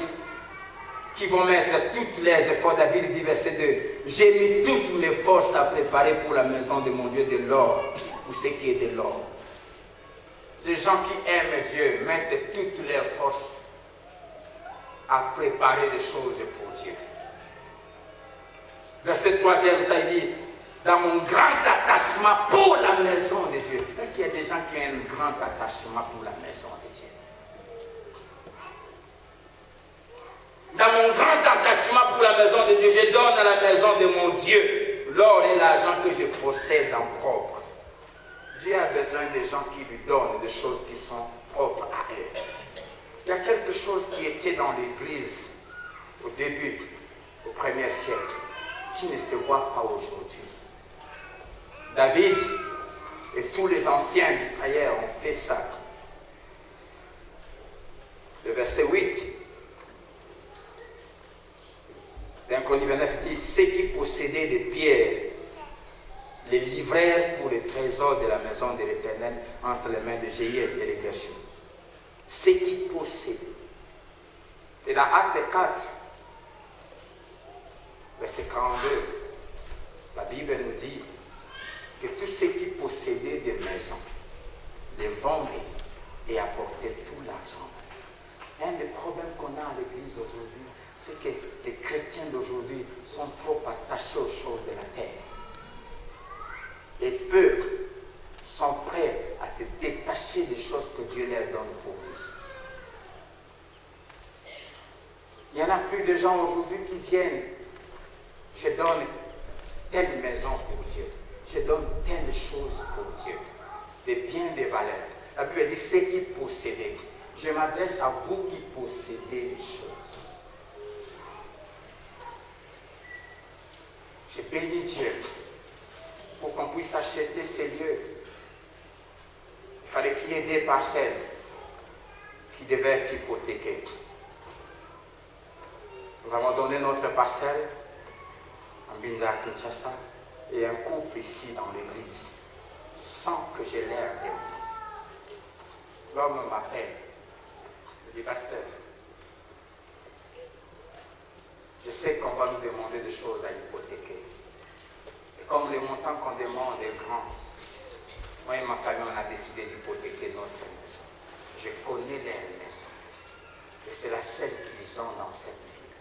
qui vont mettre tous les efforts. David dit, verset 2, j'ai mis toutes mes forces à préparer pour la maison de mon Dieu de l'or, pour ce qui est de l'or. Les gens qui aiment Dieu mettent toutes leurs forces à préparer des choses pour Dieu. Verset 3e, ça dit, dans mon grand attachement pour la maison de Dieu. Est-ce qu'il y a des gens qui ont un grand attachement pour la maison de Dieu? Dans mon grand attachement pour la maison de Dieu, je donne à la maison de mon Dieu l'or et l'argent que je possède en propre. Dieu a besoin des gens qui lui donnent des choses qui sont propres à eux. Il y a quelque chose qui était dans l'Église au début, au 1er siècle, qui ne se voit pas aujourd'hui. David et tous les anciens d'Israël ont fait ça. Le verset 8 d'un Chronique 29 dit, ceux qui possédaient des pierres les livrèrent pour les trésors de la maison de l'Éternel entre les mains de Jéhiel et les Gershom. Ceux qui possédaient. Et dans Acte 4, verset 42, la Bible nous dit que tous ceux qui possédaient des maisons les vendaient et apportaient tout l'argent. Un des problèmes qu'on a à l'Église aujourd'hui, c'est que les chrétiens d'aujourd'hui sont trop attachés aux choses de la terre. Et peu sont prêts à se détacher des choses que Dieu leur donne pour eux. Il y en a plus de gens aujourd'hui qui viennent, je donne telle maison pour Dieu, je donne telle chose pour Dieu, des biens, des valeurs. La Bible dit, ceux qui possédaient. Je m'adresse à vous qui possédez les choses. Je bénis Dieu pour qu'on puisse acheter ces lieux. Il fallait qu'il y ait des parcelles qui devaient être hypothéquées. Nous avons donné notre parcelle en Binza à Kinshasa et un couple ici dans l'église sans que j'ai l'air de. L'homme m'appelle. Il dit, pasteur, je sais qu'on va nous demander des choses à hypothéquer. Et comme le montant qu'on demande est grand, moi et ma famille, on a décidé d'hypothéquer notre maison. Je connais leur maison. Et c'est la seule qu'ils ont dans cette ville.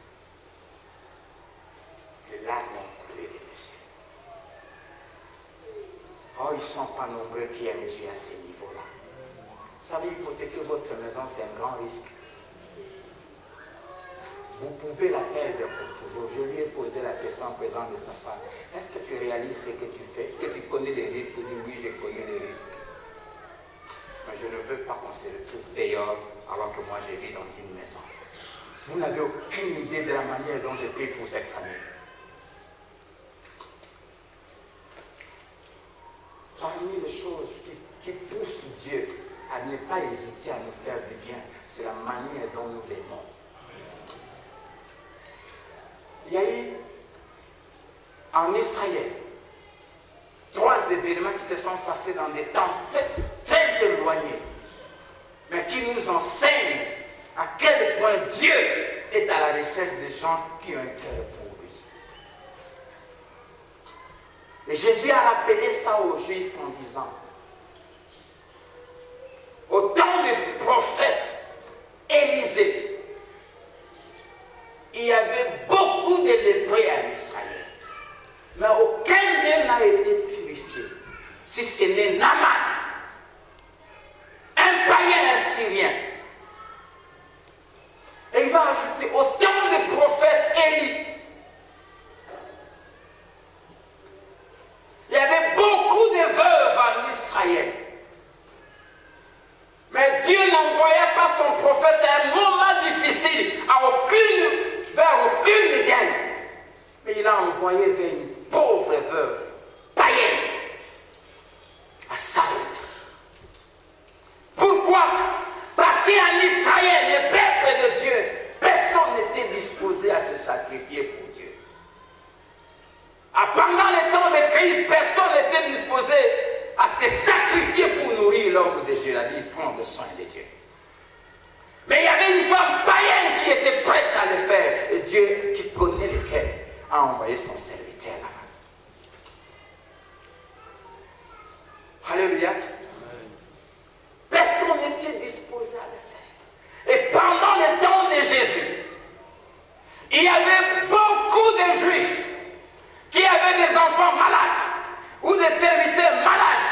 Les larmes ont coulé des messieurs. Oh, ils ne sont pas nombreux qui aiment Dieu à ce niveau-là. Vous savez, hypothéquer votre maison, c'est un grand risque. Vous pouvez la perdre pour toujours. Je lui ai posé la question en présence de sa femme. Est-ce que tu réalises ce que tu fais? Est-ce que tu connais les risques? Il dit oui, je connais les risques. Mais je ne veux pas qu'on se retrouve dehors alors que moi je vis dans une maison. Vous n'avez aucune idée de la manière dont je prie pour cette famille. Parmi les choses qui poussent Dieu à ne pas hésiter à nous faire du bien, c'est la manière dont nous l'aimons. Il y a eu en Israël 3 événements qui se sont passés dans des temps très éloignés, mais qui nous enseignent à quel point Dieu est à la recherche des gens qui ont un cœur pour lui. Et Jésus a rappelé ça aux Juifs en disant, au temps du prophète Élisée, il y avait beaucoup de lépreux en Israël. Mais aucun d'eux n'a été purifié. Si ce n'est Naaman, un païen assyrien. Et il va ajouter autant de prophètes Élie. Il y avait beaucoup de veuves en Israël. Mais Dieu n'envoya pas son prophète à un moment difficile, vers aucune d'elles. Mais il l'a envoyé vers une pauvre veuve, païenne, à Sarepta. Pourquoi? Parce qu'en Israël, le peuple de Dieu, personne n'était disposé à se sacrifier pour Dieu. Pendant le temps de crise, personne n'était disposé à se sacrifier pour nourrir l'homme de Dieu. Il a dit, prendre soin de Dieu. Mais il y avait une femme païenne qui était prête à le faire. Et Dieu, qui connaît le cœur, a envoyé son serviteur là-bas. Alléluia. Personne n'était disposé à le faire. Et pendant le temps de Jésus, il y avait beaucoup de Juifs qui avaient des enfants malades ou des serviteurs malades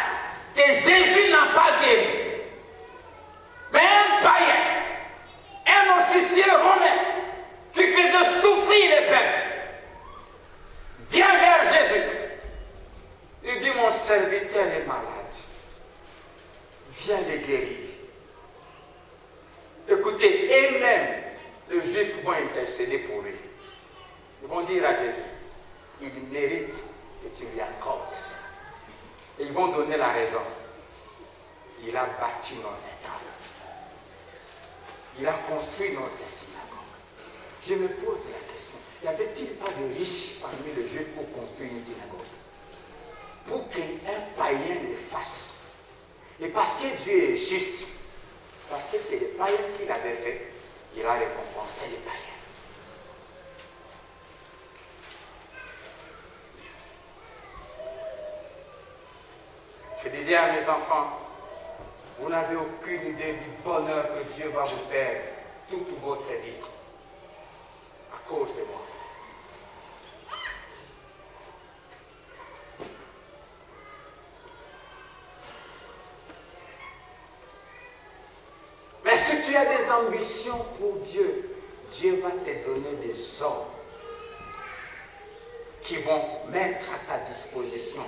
que Jésus n'a pas guéris. Mais un païen, un officier romain qui faisait souffrir les peuples, vient vers Jésus. Il dit, mon serviteur est malade. Viens le guérir. Écoutez, eux-mêmes, les Juifs vont intercéder pour lui. Ils vont dire à Jésus, il mérite que tu lui accordes ça. Et ils vont donner la raison. Il a bâti notre temple. Il a construit notre synagogue. Je me pose la question, n'y avait-il pas de riches parmi les Juifs pour construire une synagogue? Pour qu'un païen le fasse. Et parce que Dieu est juste, parce que c'est les païens qui l'avaient fait, il a récompensé les païens. Je disais à mes enfants, vous n'avez aucune idée du bonheur que Dieu va vous faire toute votre vie à cause de moi. Mais si tu as des ambitions pour Dieu, Dieu va te donner des hommes qui vont mettre à ta disposition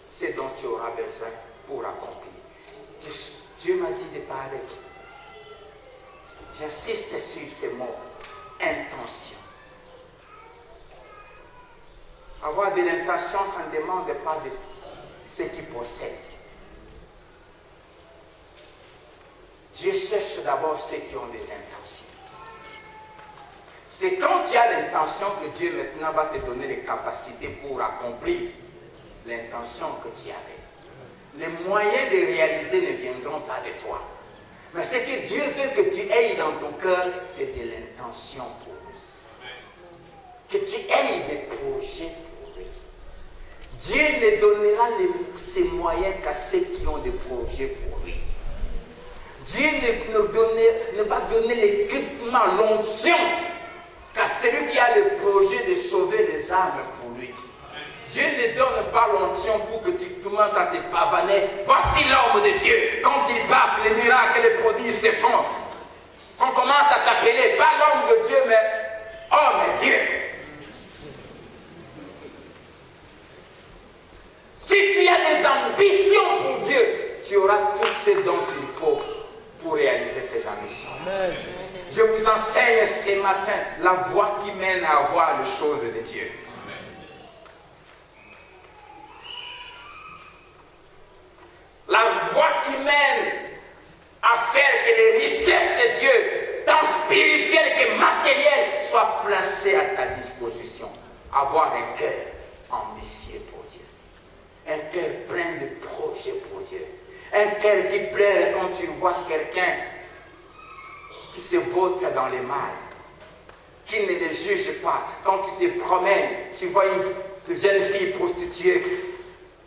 ce dont tu auras besoin pour accomplir. Dieu m'a dit de parler. J'insiste sur ces mots. Intention. Avoir de l'intention, ça ne demande pas de ce qu'ils possèdent. Dieu cherche d'abord ceux qui ont des intentions. C'est quand tu as l'intention que Dieu maintenant va te donner les capacités pour accomplir l'intention que tu avais. Les moyens de réaliser ne viendront pas de toi. Mais ce que Dieu veut que tu aies dans ton cœur, c'est de l'intention pour lui. Que tu aies des projets pour lui. Dieu ne donnera ces moyens qu'à ceux qui ont des projets pour lui. Dieu ne va donner l'équipement, l'onction, qu'à celui qui a le projet de sauver les âmes pour lui. Dieu ne donne pas l'onction pour que tu commences à te pavaner. Voici l'homme de Dieu. Quand il passe, les miracles et les prodiges se font. On commence à t'appeler, pas l'homme de Dieu, mais homme de Dieu. Si tu as des ambitions pour Dieu, tu auras tout ce dont il faut pour réaliser ces ambitions. Amen. Je vous enseigne ce matin la voie qui mène à voir les choses de Dieu. La voie qui mène à faire que les richesses de Dieu, tant spirituelles que matérielles, soient placées à ta disposition. Avoir un cœur ambitieux pour Dieu. Un cœur plein de projets pour Dieu. Un cœur qui pleure quand tu vois quelqu'un qui se vautre dans le mal, qui ne le juge pas. Quand tu te promènes, tu vois une jeune fille prostituée,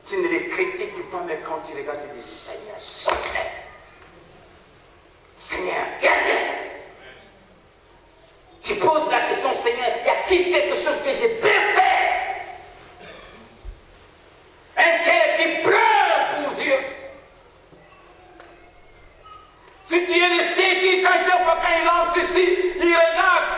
tu ne les critiques pas, mais quand tu regardes, tu dis, Seigneur, sauve-les. Seigneur, garde-les. Tu poses la question, Seigneur, est-il quelque chose que je peux faire? Un cœur qui pleure pour Dieu. Si tu es le seul qui, chaque fois quand il entre ici, il regarde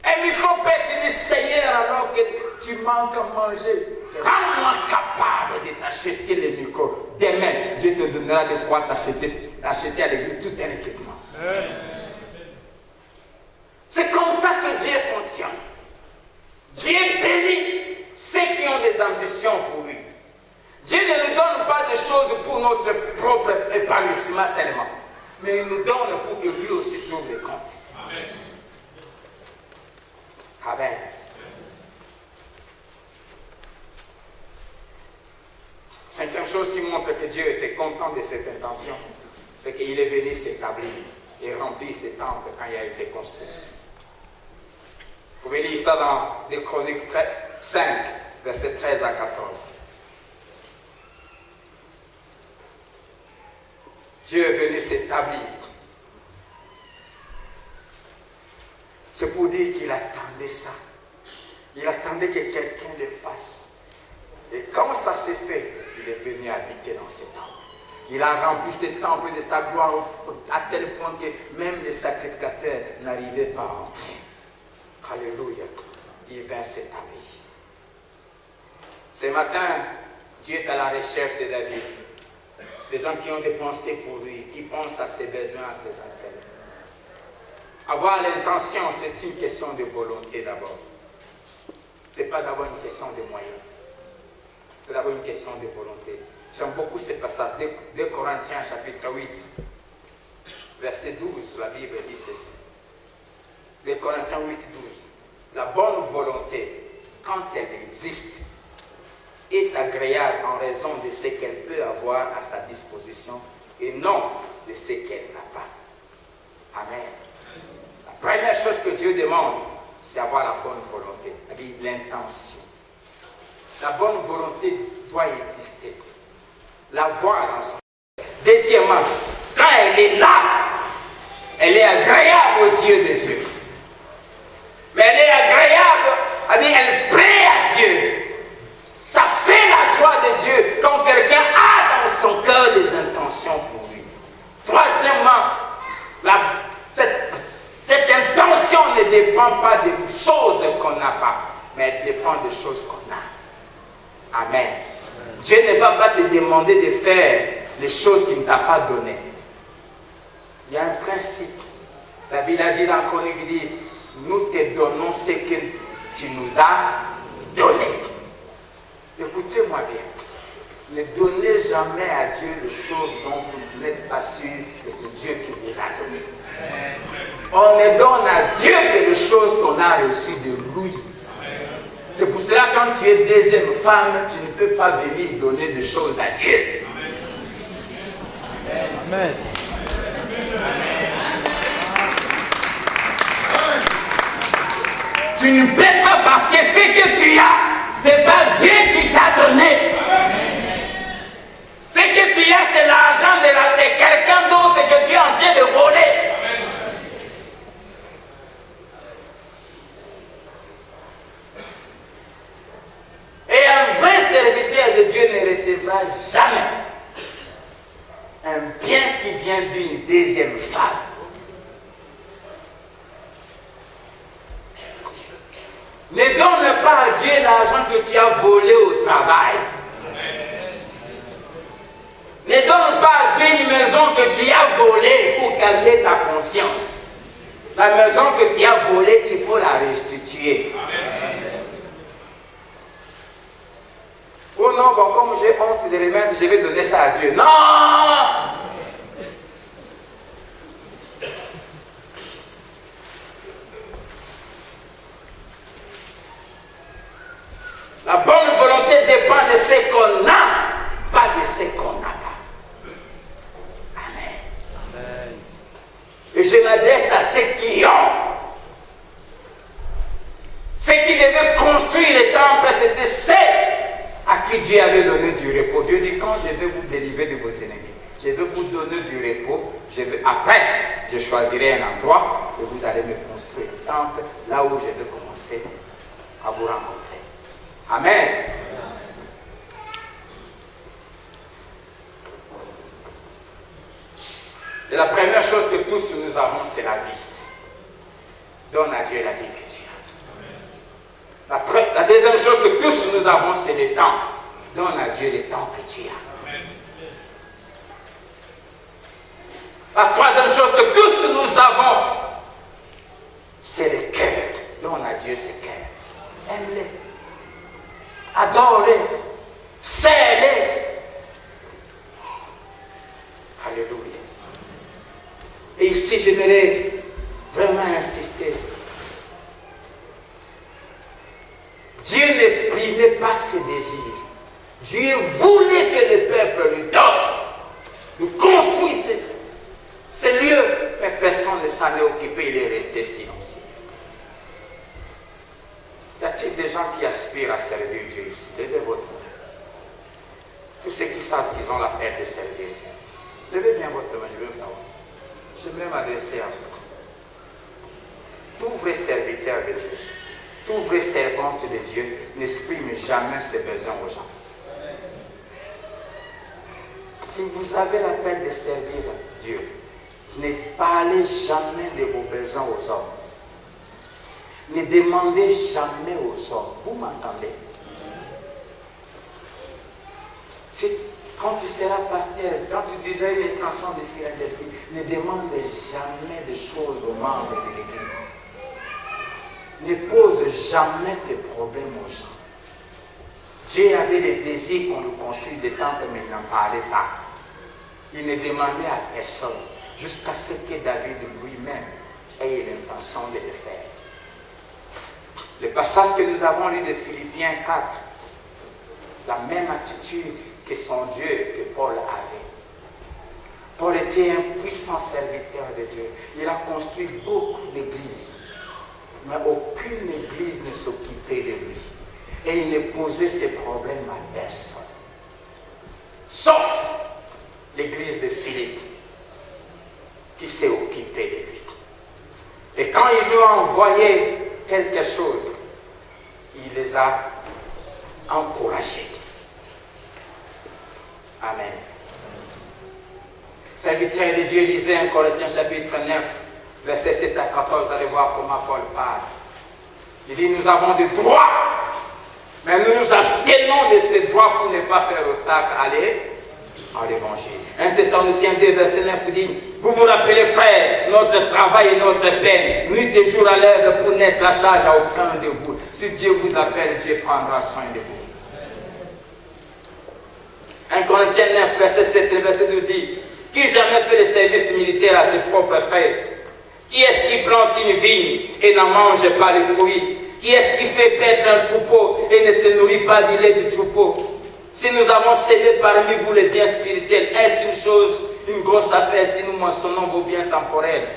un micro-pète, il dit Seigneur, alors que tu manques à manger, rends-moi capable de t'acheter les micros. Demain, Dieu te donnera de quoi acheter à l'église tout un équipement. C'est comme ça que Dieu fonctionne. Dieu bénit ceux qui ont des ambitions pour lui. Dieu ne nous donne pas des choses pour notre propre épanouissement seulement, mais il nous donne pour que lui aussi trouve les comptes. Amen. Amen. Cinquième chose qui montre que Dieu était content de cette intention, c'est qu'il est venu s'établir et remplir ses temples quand il a été construit. Vous pouvez lire ça dans des Chroniques 5, versets 13 à 14. Dieu est venu s'établir. C'est pour dire qu'il attendait ça. Il attendait que quelqu'un le fasse. Et quand ça s'est fait, il est venu habiter dans ce temple. Il a rempli ce temple de sa gloire à tel point que même les sacrificateurs n'arrivaient pas à entrer. Alléluia. Il vint s'établir. Ce matin, Dieu est à la recherche de David. Des gens qui ont des pensées pour lui, qui pensent à ses besoins, à ses intérêts. Avoir l'intention, c'est une question de volonté d'abord. Ce n'est pas d'abord une question de moyens. C'est d'abord une question de volonté. J'aime beaucoup ce passage. 2 Corinthiens chapitre 8, verset 12, la Bible dit ceci. 2 Corinthiens 8, 12. La bonne volonté, quand elle existe, est agréable en raison de ce qu'elle peut avoir à sa disposition et non de ce qu'elle n'a pas. Amen. La première chose que Dieu demande, c'est avoir la bonne volonté, c'est-à-dire l'intention. La bonne volonté doit exister. La voir dans son cœur. Deuxièmement, quand elle est là, elle est agréable aux yeux de Dieu. Mais elle est agréable, c'est-à-dire elle plaît à Dieu. Ça fait la joie de Dieu quand quelqu'un a dans son cœur des intentions pour lui. Troisièmement, cette intention ne dépend pas des choses qu'on n'a pas, mais elle dépend des choses qu'on a. Amen. Dieu ne va pas te demander de faire les choses qu'il ne t'a pas données. Il y a un principe. La Bible a dit dans la Chronique, il dit, nous te donnons ce que tu nous as donné. Écoutez-moi bien. Ne donnez jamais à Dieu les choses dont vous n'êtes pas sûr que c'est Dieu qui vous a donné. On ne donne à Dieu que les choses qu'on a reçues de lui. C'est pour cela que quand tu es deuxième femme, tu ne peux pas venir donner des choses à Dieu. Amen. Tu ne peux pas parce que ce que tu as, ce n'est pas Dieu qui t'a donné. Ce que tu as, c'est l'argent de quelqu'un d'autre que tu es en train de voler. Et un vrai serviteur de Dieu ne recevra jamais un bien qui vient d'une deuxième femme. Ne donne pas à Dieu l'argent que tu as volé au travail. Ne donne pas à Dieu une maison que tu as volée pour calmer ta conscience. La maison que tu as volée, il faut la restituer. Oh non, bon, comme j'ai honte de remettre, je vais donner ça à Dieu. Non! La bonne volonté dépend de ce qu'on a, pas de ce qu'on n'a pas. Amen. Amen. Et je m'adresse à ceux qui ont. Ceux qui devaient construire les temples, c'était ceux à qui Dieu avait donné du repos. Dieu dit, quand je vais vous délivrer de vos ennemis, Je veux vous donner du repos. Après, je choisirai un endroit et vous allez me construire un temple là où je vais commencer à vous rencontrer. Amen. Et la première chose que tous nous avons, c'est la vie. Donne à Dieu la vie que tu as. La deuxième chose que tous nous avons, c'est le temps. Donne à Dieu le temps que tu as. La troisième chose que tous nous avons, c'est le cœur. Donne à Dieu ce cœur. Aime-le. Adore-le. Serre-le. Alléluia. Et ici, j'aimerais vraiment insister. Dieu n'exprimait pas ses désirs. Dieu voulait que le peuple lui donne, lui construise ce lieu, mais personne ne s'en est occupé, il est resté silencieux. Y a-t-il des gens qui aspirent à servir Dieu ici? Levez votre main. Tous ceux qui savent qu'ils ont la peine de servir Dieu. Levez bien votre main, je veux savoir. J'aimerais m'adresser à vous. Tout vrai serviteur de Dieu, tout vrai servante de Dieu n'exprime jamais ses besoins aux gens. Si vous avez la peine de servir Dieu, ne parlez jamais de vos besoins aux hommes. Ne demandez jamais aux hommes. Vous m'entendez? Quand tu seras pasteur, quand tu diras une extension de Philadelphie, ne demande jamais des choses aux membres de l'Église. Ne pose jamais de problèmes aux gens. Dieu avait le désir qu'on lui construise des temples, mais il n'en parlait pas. Il ne demandait à personne, jusqu'à ce que David lui-même ait l'intention de le faire. Le passage que nous avons lu de Philippiens 4, la même attitude que son Dieu, que Paul avait. Paul était un puissant serviteur de Dieu. Il a construit beaucoup d'églises, mais aucune église ne s'occupait de lui. Et il ne posait ses problèmes à personne. Sauf l'église de Philippe, qui s'est occupée de lui. Et quand il lui a envoyé quelque chose, il les a encouragés. Amen. Serviteur de Dieu, lisez 1 Corinthiens chapitre 9, versets 7 à 14, vous allez voir comment Paul parle. Il dit, nous avons des droits, mais nous nous abstenons de ces droits pour ne pas faire obstacle à l'évangile. 1 Thessaloniciens 2, verset 9 dit, vous vous rappelez, frères, notre travail et notre peine, nuit et jour à l'heure pour n'être à charge à aucun de vous. Si Dieu vous appelle, Dieu prendra soin de vous. 1 Corinthiens 9, verset 7, le verset 12 dit, qui jamais fait le service militaire à ses propres frères? Qui est-ce qui plante une vigne et n'en mange pas les fruits? Qui est-ce qui fait paître un troupeau et ne se nourrit pas du lait du troupeau? Si nous avons cédé parmi vous les biens spirituels, est-ce une chose, une grosse affaire si nous mentionnons vos biens temporels?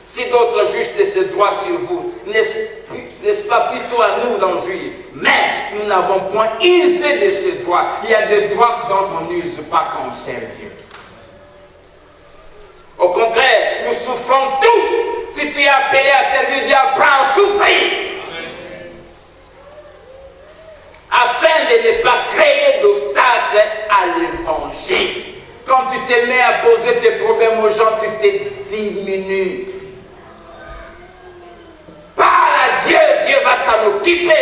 Si d'autres jugent de ce droit sur vous, n'est-ce pas plutôt à nous d'en jouir? Mais nous n'avons point usé de ce droit. Il y a des droits dont on n'use pas quand on sert Dieu. Au contraire, nous souffrons tout. Si tu es appelé à servir Dieu, apprends à souffrir. Afin de ne pas créer d'obstacles à l'évangile. Quand tu te mets à poser tes problèmes aux gens, tu te diminues. Parle à Dieu, Dieu va s'en occuper.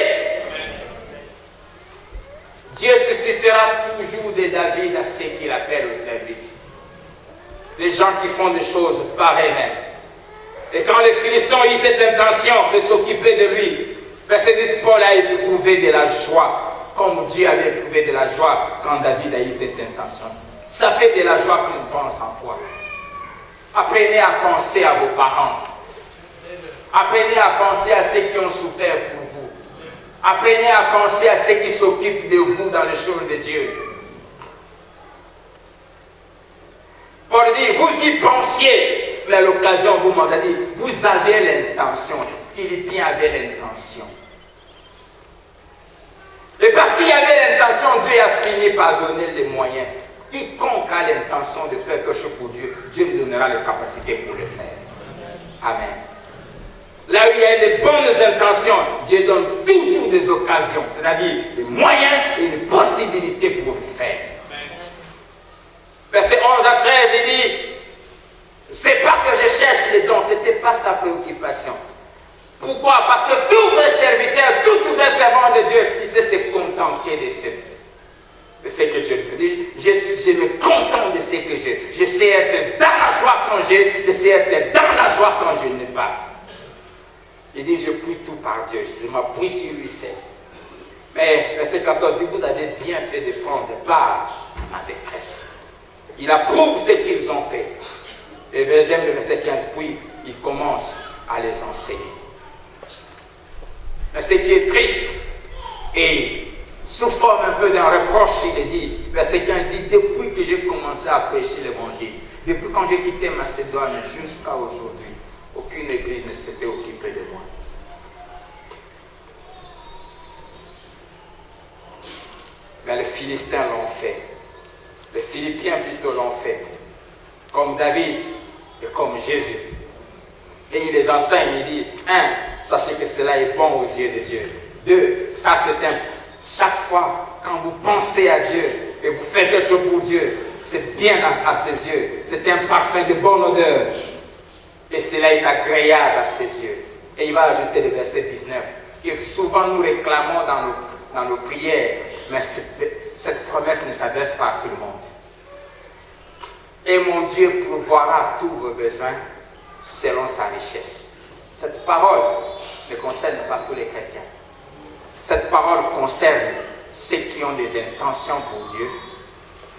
Dieu suscitera toujours des David à ceux qu'il appelle au service. Les gens qui font des choses par eux-mêmes. Et quand les Philistins ont eu cette intention de s'occuper de lui, verset 10, Paul a éprouvé de la joie, comme Dieu avait éprouvé de la joie quand David a eu cette intention. Ça fait de la joie quand on pense en toi. Apprenez à penser à vos parents. Apprenez à penser à ceux qui ont souffert pour vous. Apprenez à penser à ceux qui s'occupent de vous dans les choses de Dieu. Paul dit, vous y pensiez, mais à l'occasion, vous m'avez dit, vous avez l'intention. Philippiens avait l'intention. Et parce qu'il y avait l'intention, Dieu a fini par donner les moyens. quiconque a l'intention de faire quelque chose pour Dieu, Dieu lui donnera les capacités pour le faire. Amen. Là où il y a des bonnes intentions, Dieu donne toujours des occasions, c'est-à-dire des moyens et des possibilités pour le faire. Verset 11 à 13, il dit, c'est pas que je cherche les dons, ce n'était pas sa préoccupation. Pourquoi? Parce que tout vrai serviteur, tout vrai servant de Dieu, il sait se contenter de ce que Dieu fait. Je me contente de ce que j'ai. Je sais être dans la joie quand j'ai, je sais être dans la joie quand je n'ai pas. Il dit, je prie tout par Dieu, je m'appuie sur lui seul. Mais verset 14 dit, vous avez bien fait de prendre part à ma détresse. Il approuve ce qu'ils ont fait. Et j'aime le verset 15, puis il commence à les enseigner. Mais ce qui est triste, et sous forme un peu d'un reproche, il dit, verset 15 dit, depuis que j'ai commencé à prêcher l'évangile, depuis quand j'ai quitté Macédoine jusqu'à aujourd'hui, aucune église ne s'était occupée de moi. Mais les Philistins l'ont fait. Les Philippiens plutôt l'ont fait. Comme David et comme Jésus. Et il les enseigne, il dit, 1, sachez que cela est bon aux yeux de Dieu. 2, ça c'est un... Chaque fois, quand vous pensez à Dieu et vous faites quelque chose pour Dieu, c'est bien à ses yeux. C'est un parfum de bonne odeur. Et cela est agréable à ses yeux. Et il va ajouter le verset 19. Et souvent nous réclamons dans nos prières, mais cette promesse ne s'adresse pas à tout le monde. Et mon Dieu pourvoira tous vos besoins selon sa richesse. Cette parole ne concerne pas tous les chrétiens. Cette parole concerne ceux qui ont des intentions pour Dieu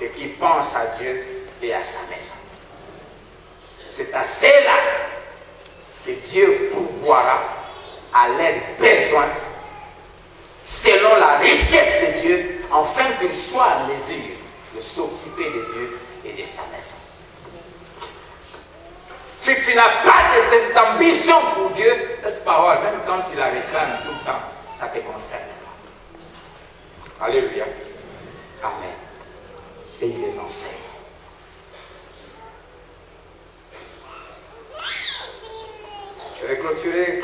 et qui pensent à Dieu et à sa maison. C'est à ceux-là que Dieu pourvoira à leurs besoins selon la richesse de Dieu, afin qu'ils soient en mesure de s'occuper de Dieu et de sa maison. Si tu n'as pas de cette ambition pour Dieu, cette parole, même quand tu la réclames tout le temps, ça te concerne. Alléluia. Amen. Et il les enseigne. Je vais clôturer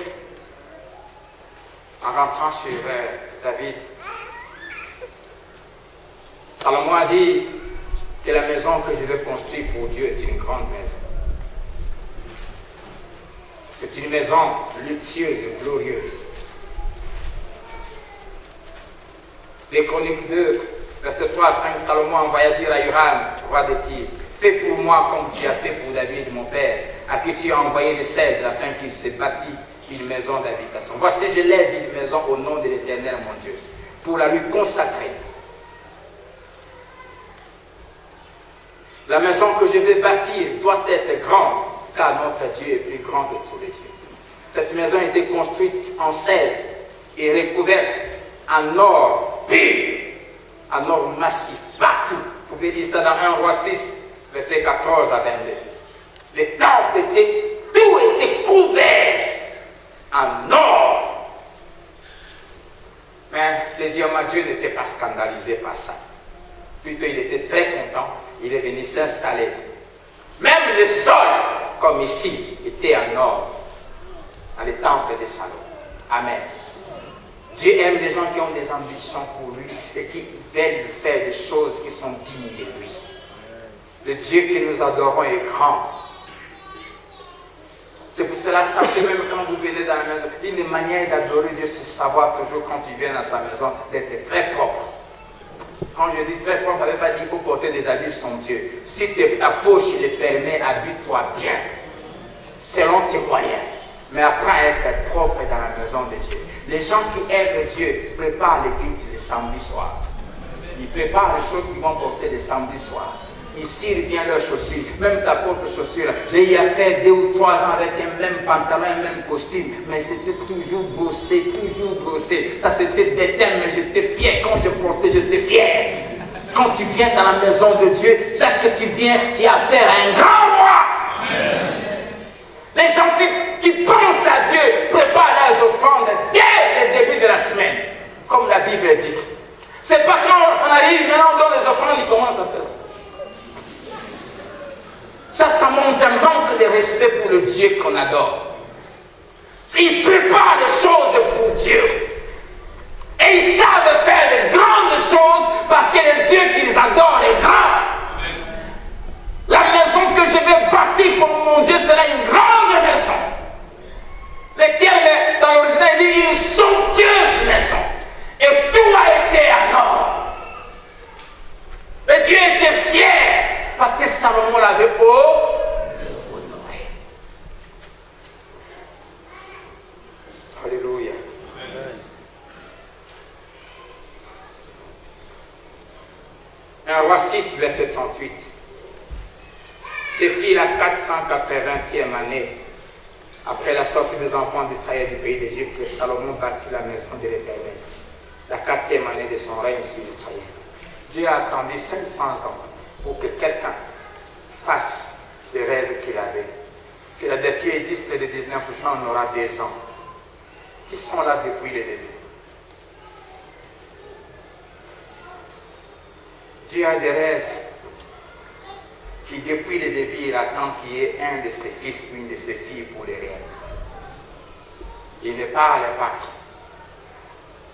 en rentrant sur David. Salomon a dit que la maison que je vais construire pour Dieu est une grande maison. C'est une maison luxueuse et glorieuse. Les Chroniques 2, verset 3 à 5, Salomon envoya dire à Huram, roi de Tyr, fais pour moi comme tu as fait pour David, mon père, à qui tu as envoyé des cèdres afin qu'il se bâtit une maison d'habitation. Voici, je lève une maison au nom de l'Éternel, mon Dieu, pour la lui consacrer. La maison que je vais bâtir doit être grande, car notre Dieu est plus grand que tous les dieux. Cette maison a été construite en cèdre et recouverte en or pur, en or massif, partout. Vous pouvez lire ça dans 1 Roi 6, verset 14 à 22. Les temples tout était couvert en or. Mais deuxièmement, Dieu n'était pas scandalisé par ça. Plutôt, il était très content. Il est venu s'installer. Même le sol, comme ici, était en or. Dans les temples de Salomon. Amen. Dieu aime les gens qui ont des ambitions pour lui et qui veulent faire des choses qui sont dignes de lui. Le Dieu que nous adorons est grand. C'est pour cela, sachez même quand vous venez dans la maison, une manière d'adorer Dieu, c'est savoir toujours quand tu viens dans sa maison d'être très propre. Quand je dis très propre, ça ne veut pas dire qu'il faut porter des habits somptueux. Si ta poche le permet, habille-toi bien, selon tes moyens. Mais apprends à être propre dans la maison de Dieu. Les gens qui aiment Dieu préparent l'église le samedi soir. Ils préparent les choses qu'ils vont porter le samedi soir. Ils cirent bien leurs chaussures, même ta propre chaussure. J'ai eu à faire 2 ou 3 ans avec un même pantalon, un même costume, mais c'était toujours brossé, toujours brossé. Ça c'était déteint, mais j'étais fier. Quand je portais, j'étais fier. Quand tu viens dans la maison de Dieu, sache que tu viens, tu as affaire à un grand roi. Les gens qui pensent à Dieu préparent leurs offrandes dès le début de la semaine, comme la Bible dit. C'est pas quand on arrive, maintenant on donne les offrandes, ils commencent à faire ça. respect pour le Dieu qu'on adore. Ils préparent les choses pour Dieu. Et ils savent faire de grandes choses parce que le Dieu qu'ils adorent est grand. La maison que je vais bâtir pour mon Dieu sera une grande maison. Le terme dans l'original dit une somptueuse maison. Et tout a été en or. Et Dieu était fier parce que Salomon l'avait honoré. Alléluia. Un roi 6, verset 38. Ce fut la 480e année après la sortie des enfants d'Israël du pays d'Égypte que Salomon bâtit la maison de l'Éternel. La 4e année de son règne sur Israël. Dieu a attendu 500 ans pour que quelqu'un fasse les rêves qu'il avait. Philadelphie existe le 19 juin, on aura 2 ans. Qui sont là depuis le début. Dieu a des rêves qui, depuis le début, il attend qu'il y ait un de ses fils ou une de ses filles pour les réaliser. Il ne parle pas.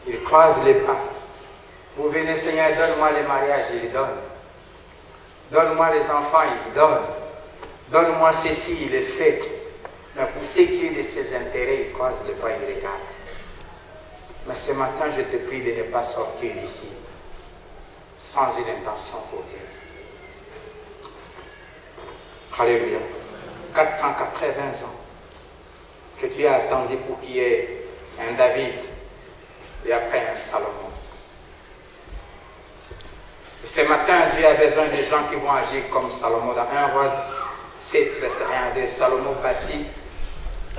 Il croise les bras. Vous venez, Seigneur, donne-moi les mariages, il donne. Donne-moi les enfants, il donne. Donne-moi ceci, il le fait. Mais pour ce qui est de ses intérêts, il croise les bras, il regarde. Mais ce matin, je te prie de ne pas sortir d'ici sans une intention pour Dieu. Alléluia. 480 ans que Dieu a attendu pour qu'il y ait un David et après un Salomon. Et ce matin, Dieu a besoin de gens qui vont agir comme Salomon. Dans 1 Roi 7, verset 1 à 2, Salomon bâtit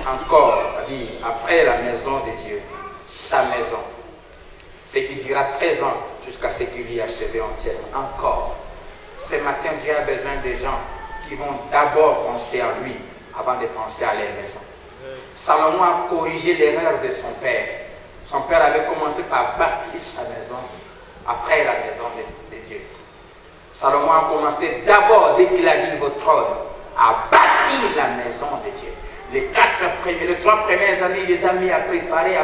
encore, dit, après la maison de Dieu, sa maison. Ce qui dura 13 ans jusqu'à ce qu'il y achevé entièrement. Encore. Ce matin, Dieu a besoin de gens qui vont d'abord penser à lui avant de penser à leur maison. Salomon a corrigé l'erreur de son père. Son père avait commencé par bâtir sa maison après la maison de Dieu. Salomon a commencé d'abord, dès qu'il arrive au trône, à bâtir la maison de Dieu. Les 3 premières années, il les a mis à préparer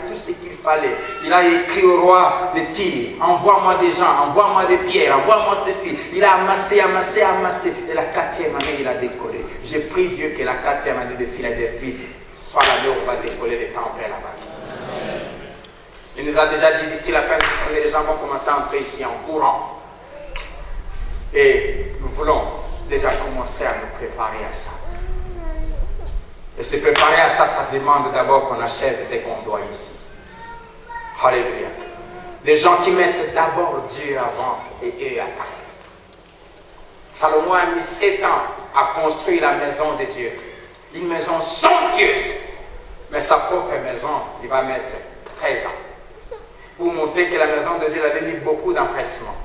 tout ce qu'il fallait. Il a écrit au roi de Tyr, envoie-moi des gens, envoie-moi des pierres, envoie-moi ceci. Il a amassé. Et la 4e année, il a décollé. J'ai prié Dieu que la 4e année de Philadelphie soit l'année où on va décoller le temple là-bas. Il nous a déjà dit d'ici la fin de cette année, les gens vont commencer à entrer ici en courant. Et nous voulons déjà commencer à nous préparer à ça. Et se préparer à ça, ça demande d'abord qu'on achève ce qu'on doit ici. Alléluia. Des gens qui mettent d'abord Dieu avant et eux après. Salomon a mis 7 ans à construire la maison de Dieu. Une maison somptueuse. Mais sa propre maison, il va mettre 13 ans. Pour montrer que la maison de Dieu avait mis beaucoup d'empressement.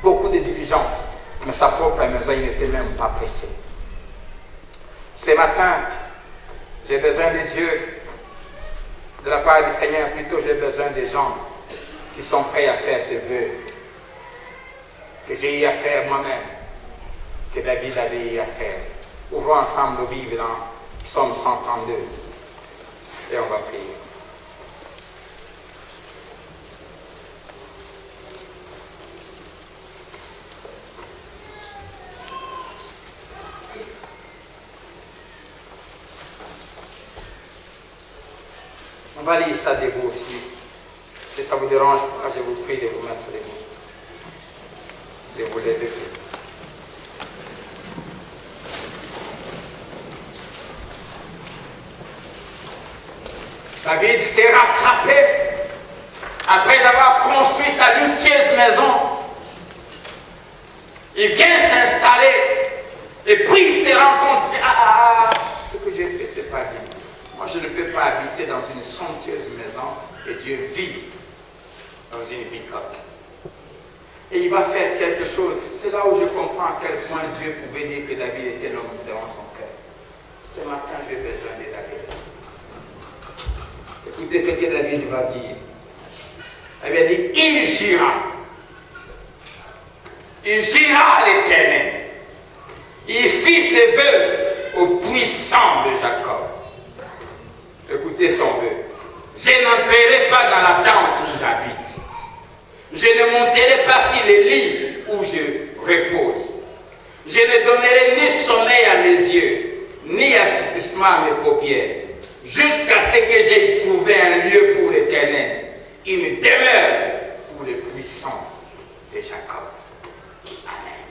Beaucoup de diligence. Mais sa propre maison, il n'était même pas pressé. Ce matin, j'ai besoin de Dieu, de la part du Seigneur, plutôt j'ai besoin des gens qui sont prêts à faire ce vœu que j'ai eu à faire moi-même, que David avait eu à faire. Ouvrons ensemble nos Bibles dans Psaume 132 et on va prier. On va lire ça debout aussi. Si ça vous dérange pas, je vous prie de vous mettre debout. De vous lever plutôt. David s'est rattrapé après avoir construit sa luxueuse maison. Il vient s'installer et puis il se rend compte, ce que j'ai fait, c'est pas bien. Moi, je ne peux pas habiter dans une somptueuse maison et Dieu vit dans une bicoque. Et il va faire quelque chose. C'est là où je comprends à quel point Dieu pouvait dire que David était l'homme selon son cœur. Ce matin, j'ai besoin de David. Écoutez ce que David va dire. Il va dire, il jura. Il jura à l'Éternel. Il fit ses vœux au puissant de Jacob. Écoutez son vœu. Je n'entrerai pas dans la tente où j'habite. Je ne monterai pas sur les lits où je repose. Je ne donnerai ni sommeil à mes yeux, ni assoupissement à mes paupières, jusqu'à ce que j'aie trouvé un lieu pour l'Éternel, une demeure pour le puissant de Jacob. Amen.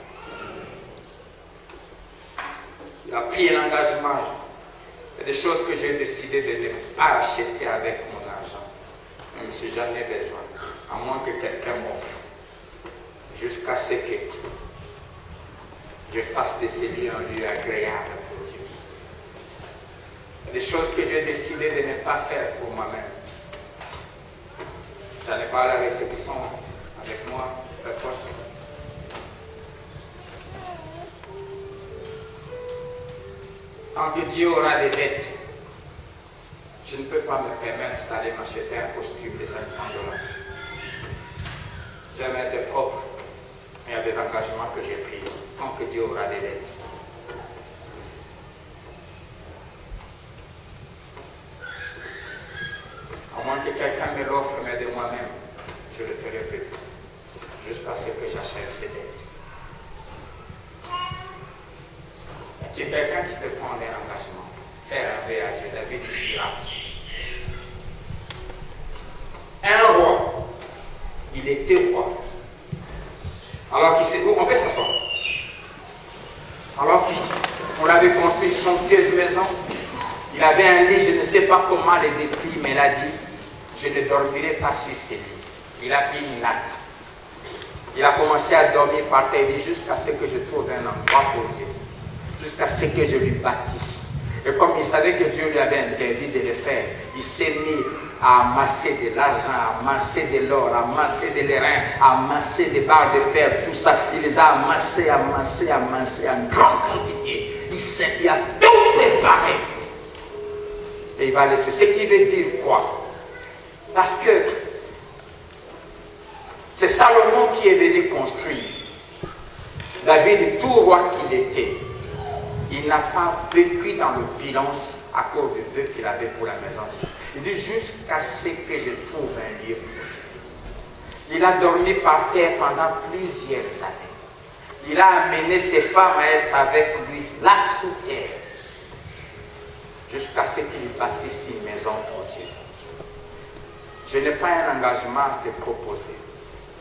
Il a pris l'engagement. Il y a des choses que j'ai décidé de ne pas acheter avec mon argent, même si j'en ai besoin, à moins que quelqu'un m'offre, jusqu'à ce que je fasse de ces lieux un lieu agréable pour Dieu. Il y a des choses que j'ai décidé de ne pas faire pour moi-même. J'en ai parlé avec ceux qui sont avec moi, très proches. Tant que Dieu aura des dettes, je ne peux pas me permettre d'aller m'acheter un costume de 500 $. J'aime être propre, mais il y a des engagements que j'ai pris. Tant que Dieu aura des dettes. À moins que quelqu'un me l'offre, mais de moi-même, je le ferai plus. Jusqu'à ce que j'achève ces dettes. Si quelqu'un qui te prend un engagement, faire un vœu à Dieu, la vie du Shira. Un roi, il était roi. Alors qu'il s'est. On peut s'asseoir. Alors qu'on l'avait construit une somptueuse maison, il avait un lit, je ne sais pas comment le décrit, mais il a dit, je ne dormirai pas sur ce lit. Il a pris une natte. Il a commencé à dormir par terre, il dit, jusqu'à ce que je trouve un endroit pour Dieu. Jusqu'à ce que je lui bâtisse. Et comme il savait que Dieu lui avait interdit de le faire, il s'est mis à amasser de l'argent, à amasser de l'or, à amasser de l'airain, à amasser des barres de fer, tout ça. Il les a amassés en grande quantité. Il a tout préparé. Et il va laisser. Ce qui veut dire quoi? Parce que c'est Salomon qui est venu construire. David, tout roi qu'il était, il n'a pas vécu dans l'opulence à cause du vœu qu'il avait pour la maison. Il dit jusqu'à ce que je trouve un lieu pour Dieu. Il a dormi par terre pendant plusieurs années. Il a amené ses femmes à être avec lui là sous terre. Jusqu'à ce qu'il bâtisse une maison pour Dieu. Je n'ai pas un engagement à te proposer.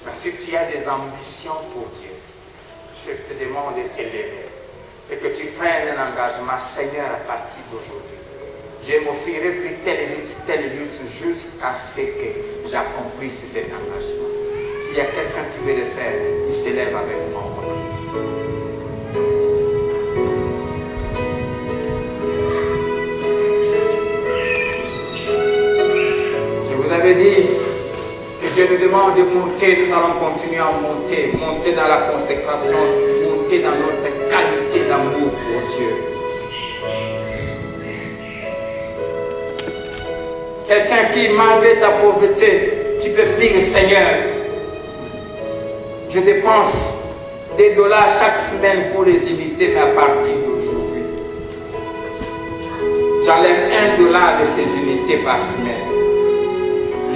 Mais si tu as des ambitions pour Dieu, je te demande de te lever. Et que tu prennes un engagement, Seigneur, à partir d'aujourd'hui. Je m'offrirai plus telle lutte jusqu'à ce que j'accomplisse cet engagement. S'il y a quelqu'un qui veut le faire, il s'élève avec moi. Je vous avais dit que Dieu nous demande de monter, nous allons continuer à monter dans la consécration, monter dans notre qualité d'amour pour Dieu. Quelqu'un qui, malgré ta pauvreté, tu peux dire, Seigneur, je dépense des $, chaque semaine pour les imiter, mais à partir d'aujourd'hui, j'enlève $1 de ces unités par semaine.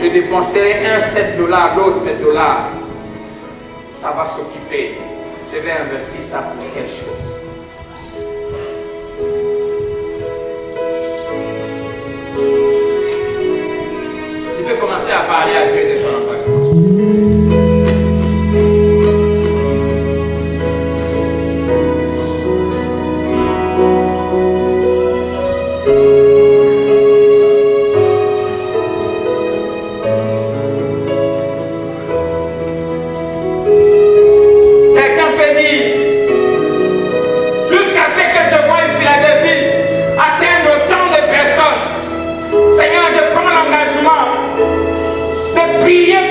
Je dépenserai un $7, l'autre $. Ça va s'occuper. Je vais investir ça pour quelque chose. Tu peux commencer à parler à Dieu de son engagement. Priez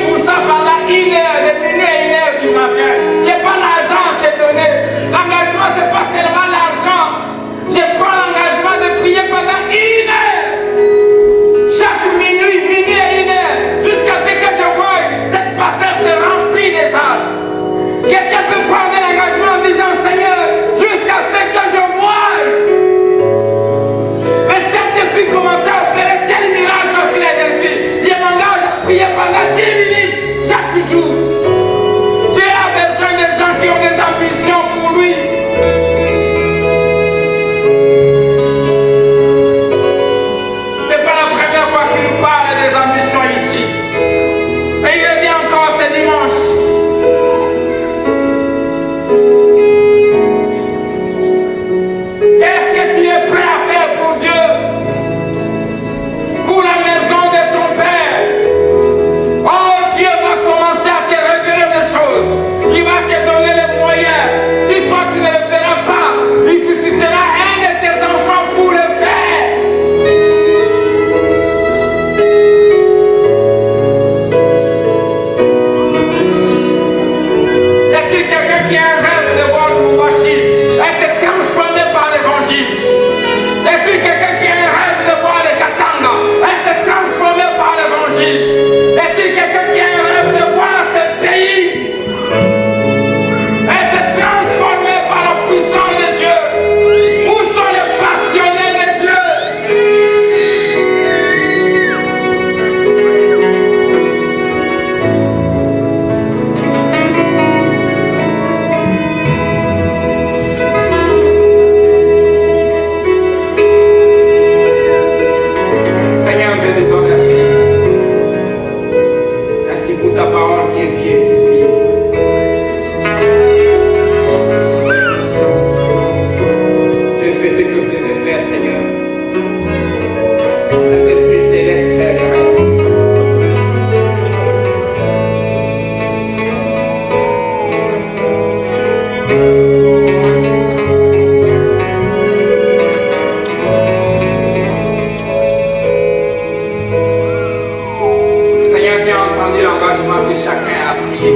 entendu l'engagement que chacun a pris.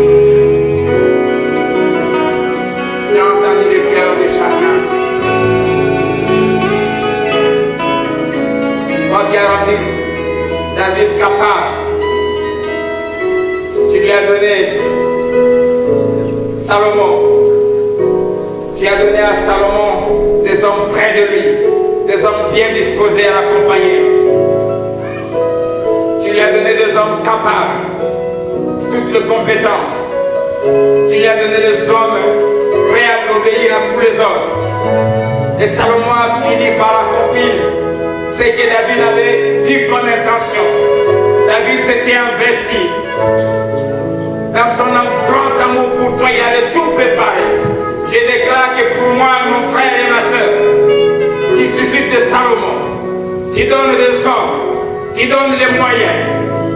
Tu as entendu le cœur de chacun. Toi qui as rendu David capable, tu lui as donné Salomon. Tu as donné à Salomon des hommes près de lui, des hommes bien disposés à l'accompagner. Tu lui as donné des hommes capables, toutes les compétences. Tu lui as donné des hommes prêts à obéir à tous les autres. Et Salomon a fini par accomplir ce que David avait eu comme intention. David s'était investi dans son grand amour pour toi. Il avait tout préparé. Je déclare que pour moi, mon frère et ma soeur, tu suscites de Salomon, tu donnes des hommes, tu donnes les moyens,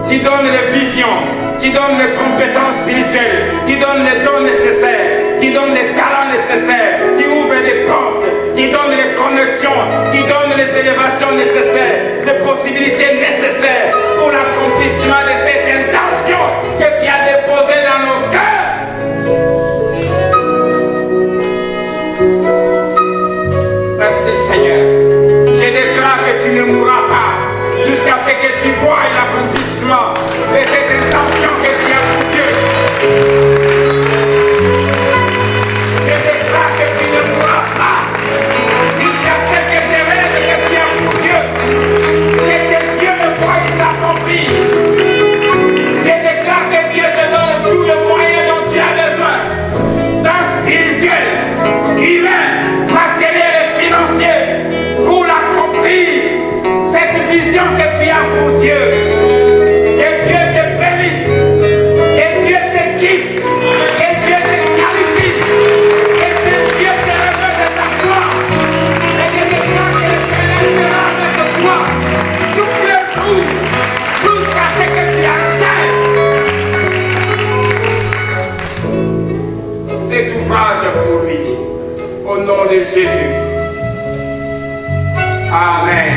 tu donnes les visions, tu donnes les compétences spirituelles, tu donnes les dons nécessaires, tu donnes les talents nécessaires, tu ouvres les portes, tu donnes les connexions, tu donnes les élévations nécessaires, les possibilités nécessaires pour l'accomplissement de cette intention que tu as déposée dans nos cœurs. Merci Seigneur. Je déclare que tu ne mourras pas jusqu'à ce que tu voies l'accomplissement de cette intention que tu as pour Dieu. Je déclare que tu ne mourras pas jusqu'à ce que tes rêves que tu as pour Dieu, que tes yeux le voient s'accomplir. Je déclare que Dieu te donne tous les moyens dont tu as besoin, dans spirituel, humain, matériel et financier, pour l'accomplir, cette vision que tu as pour Dieu. Que Dieu te bénisse, que Dieu t'équipe, que Dieu te qualifie, que Dieu te révèle de sa gloire, et que déclare que l'Éternel sera avec toi tous les jours, jusqu'à ce que tu acceptes cet ouvrage pour lui. Au nom de Jésus. Amen.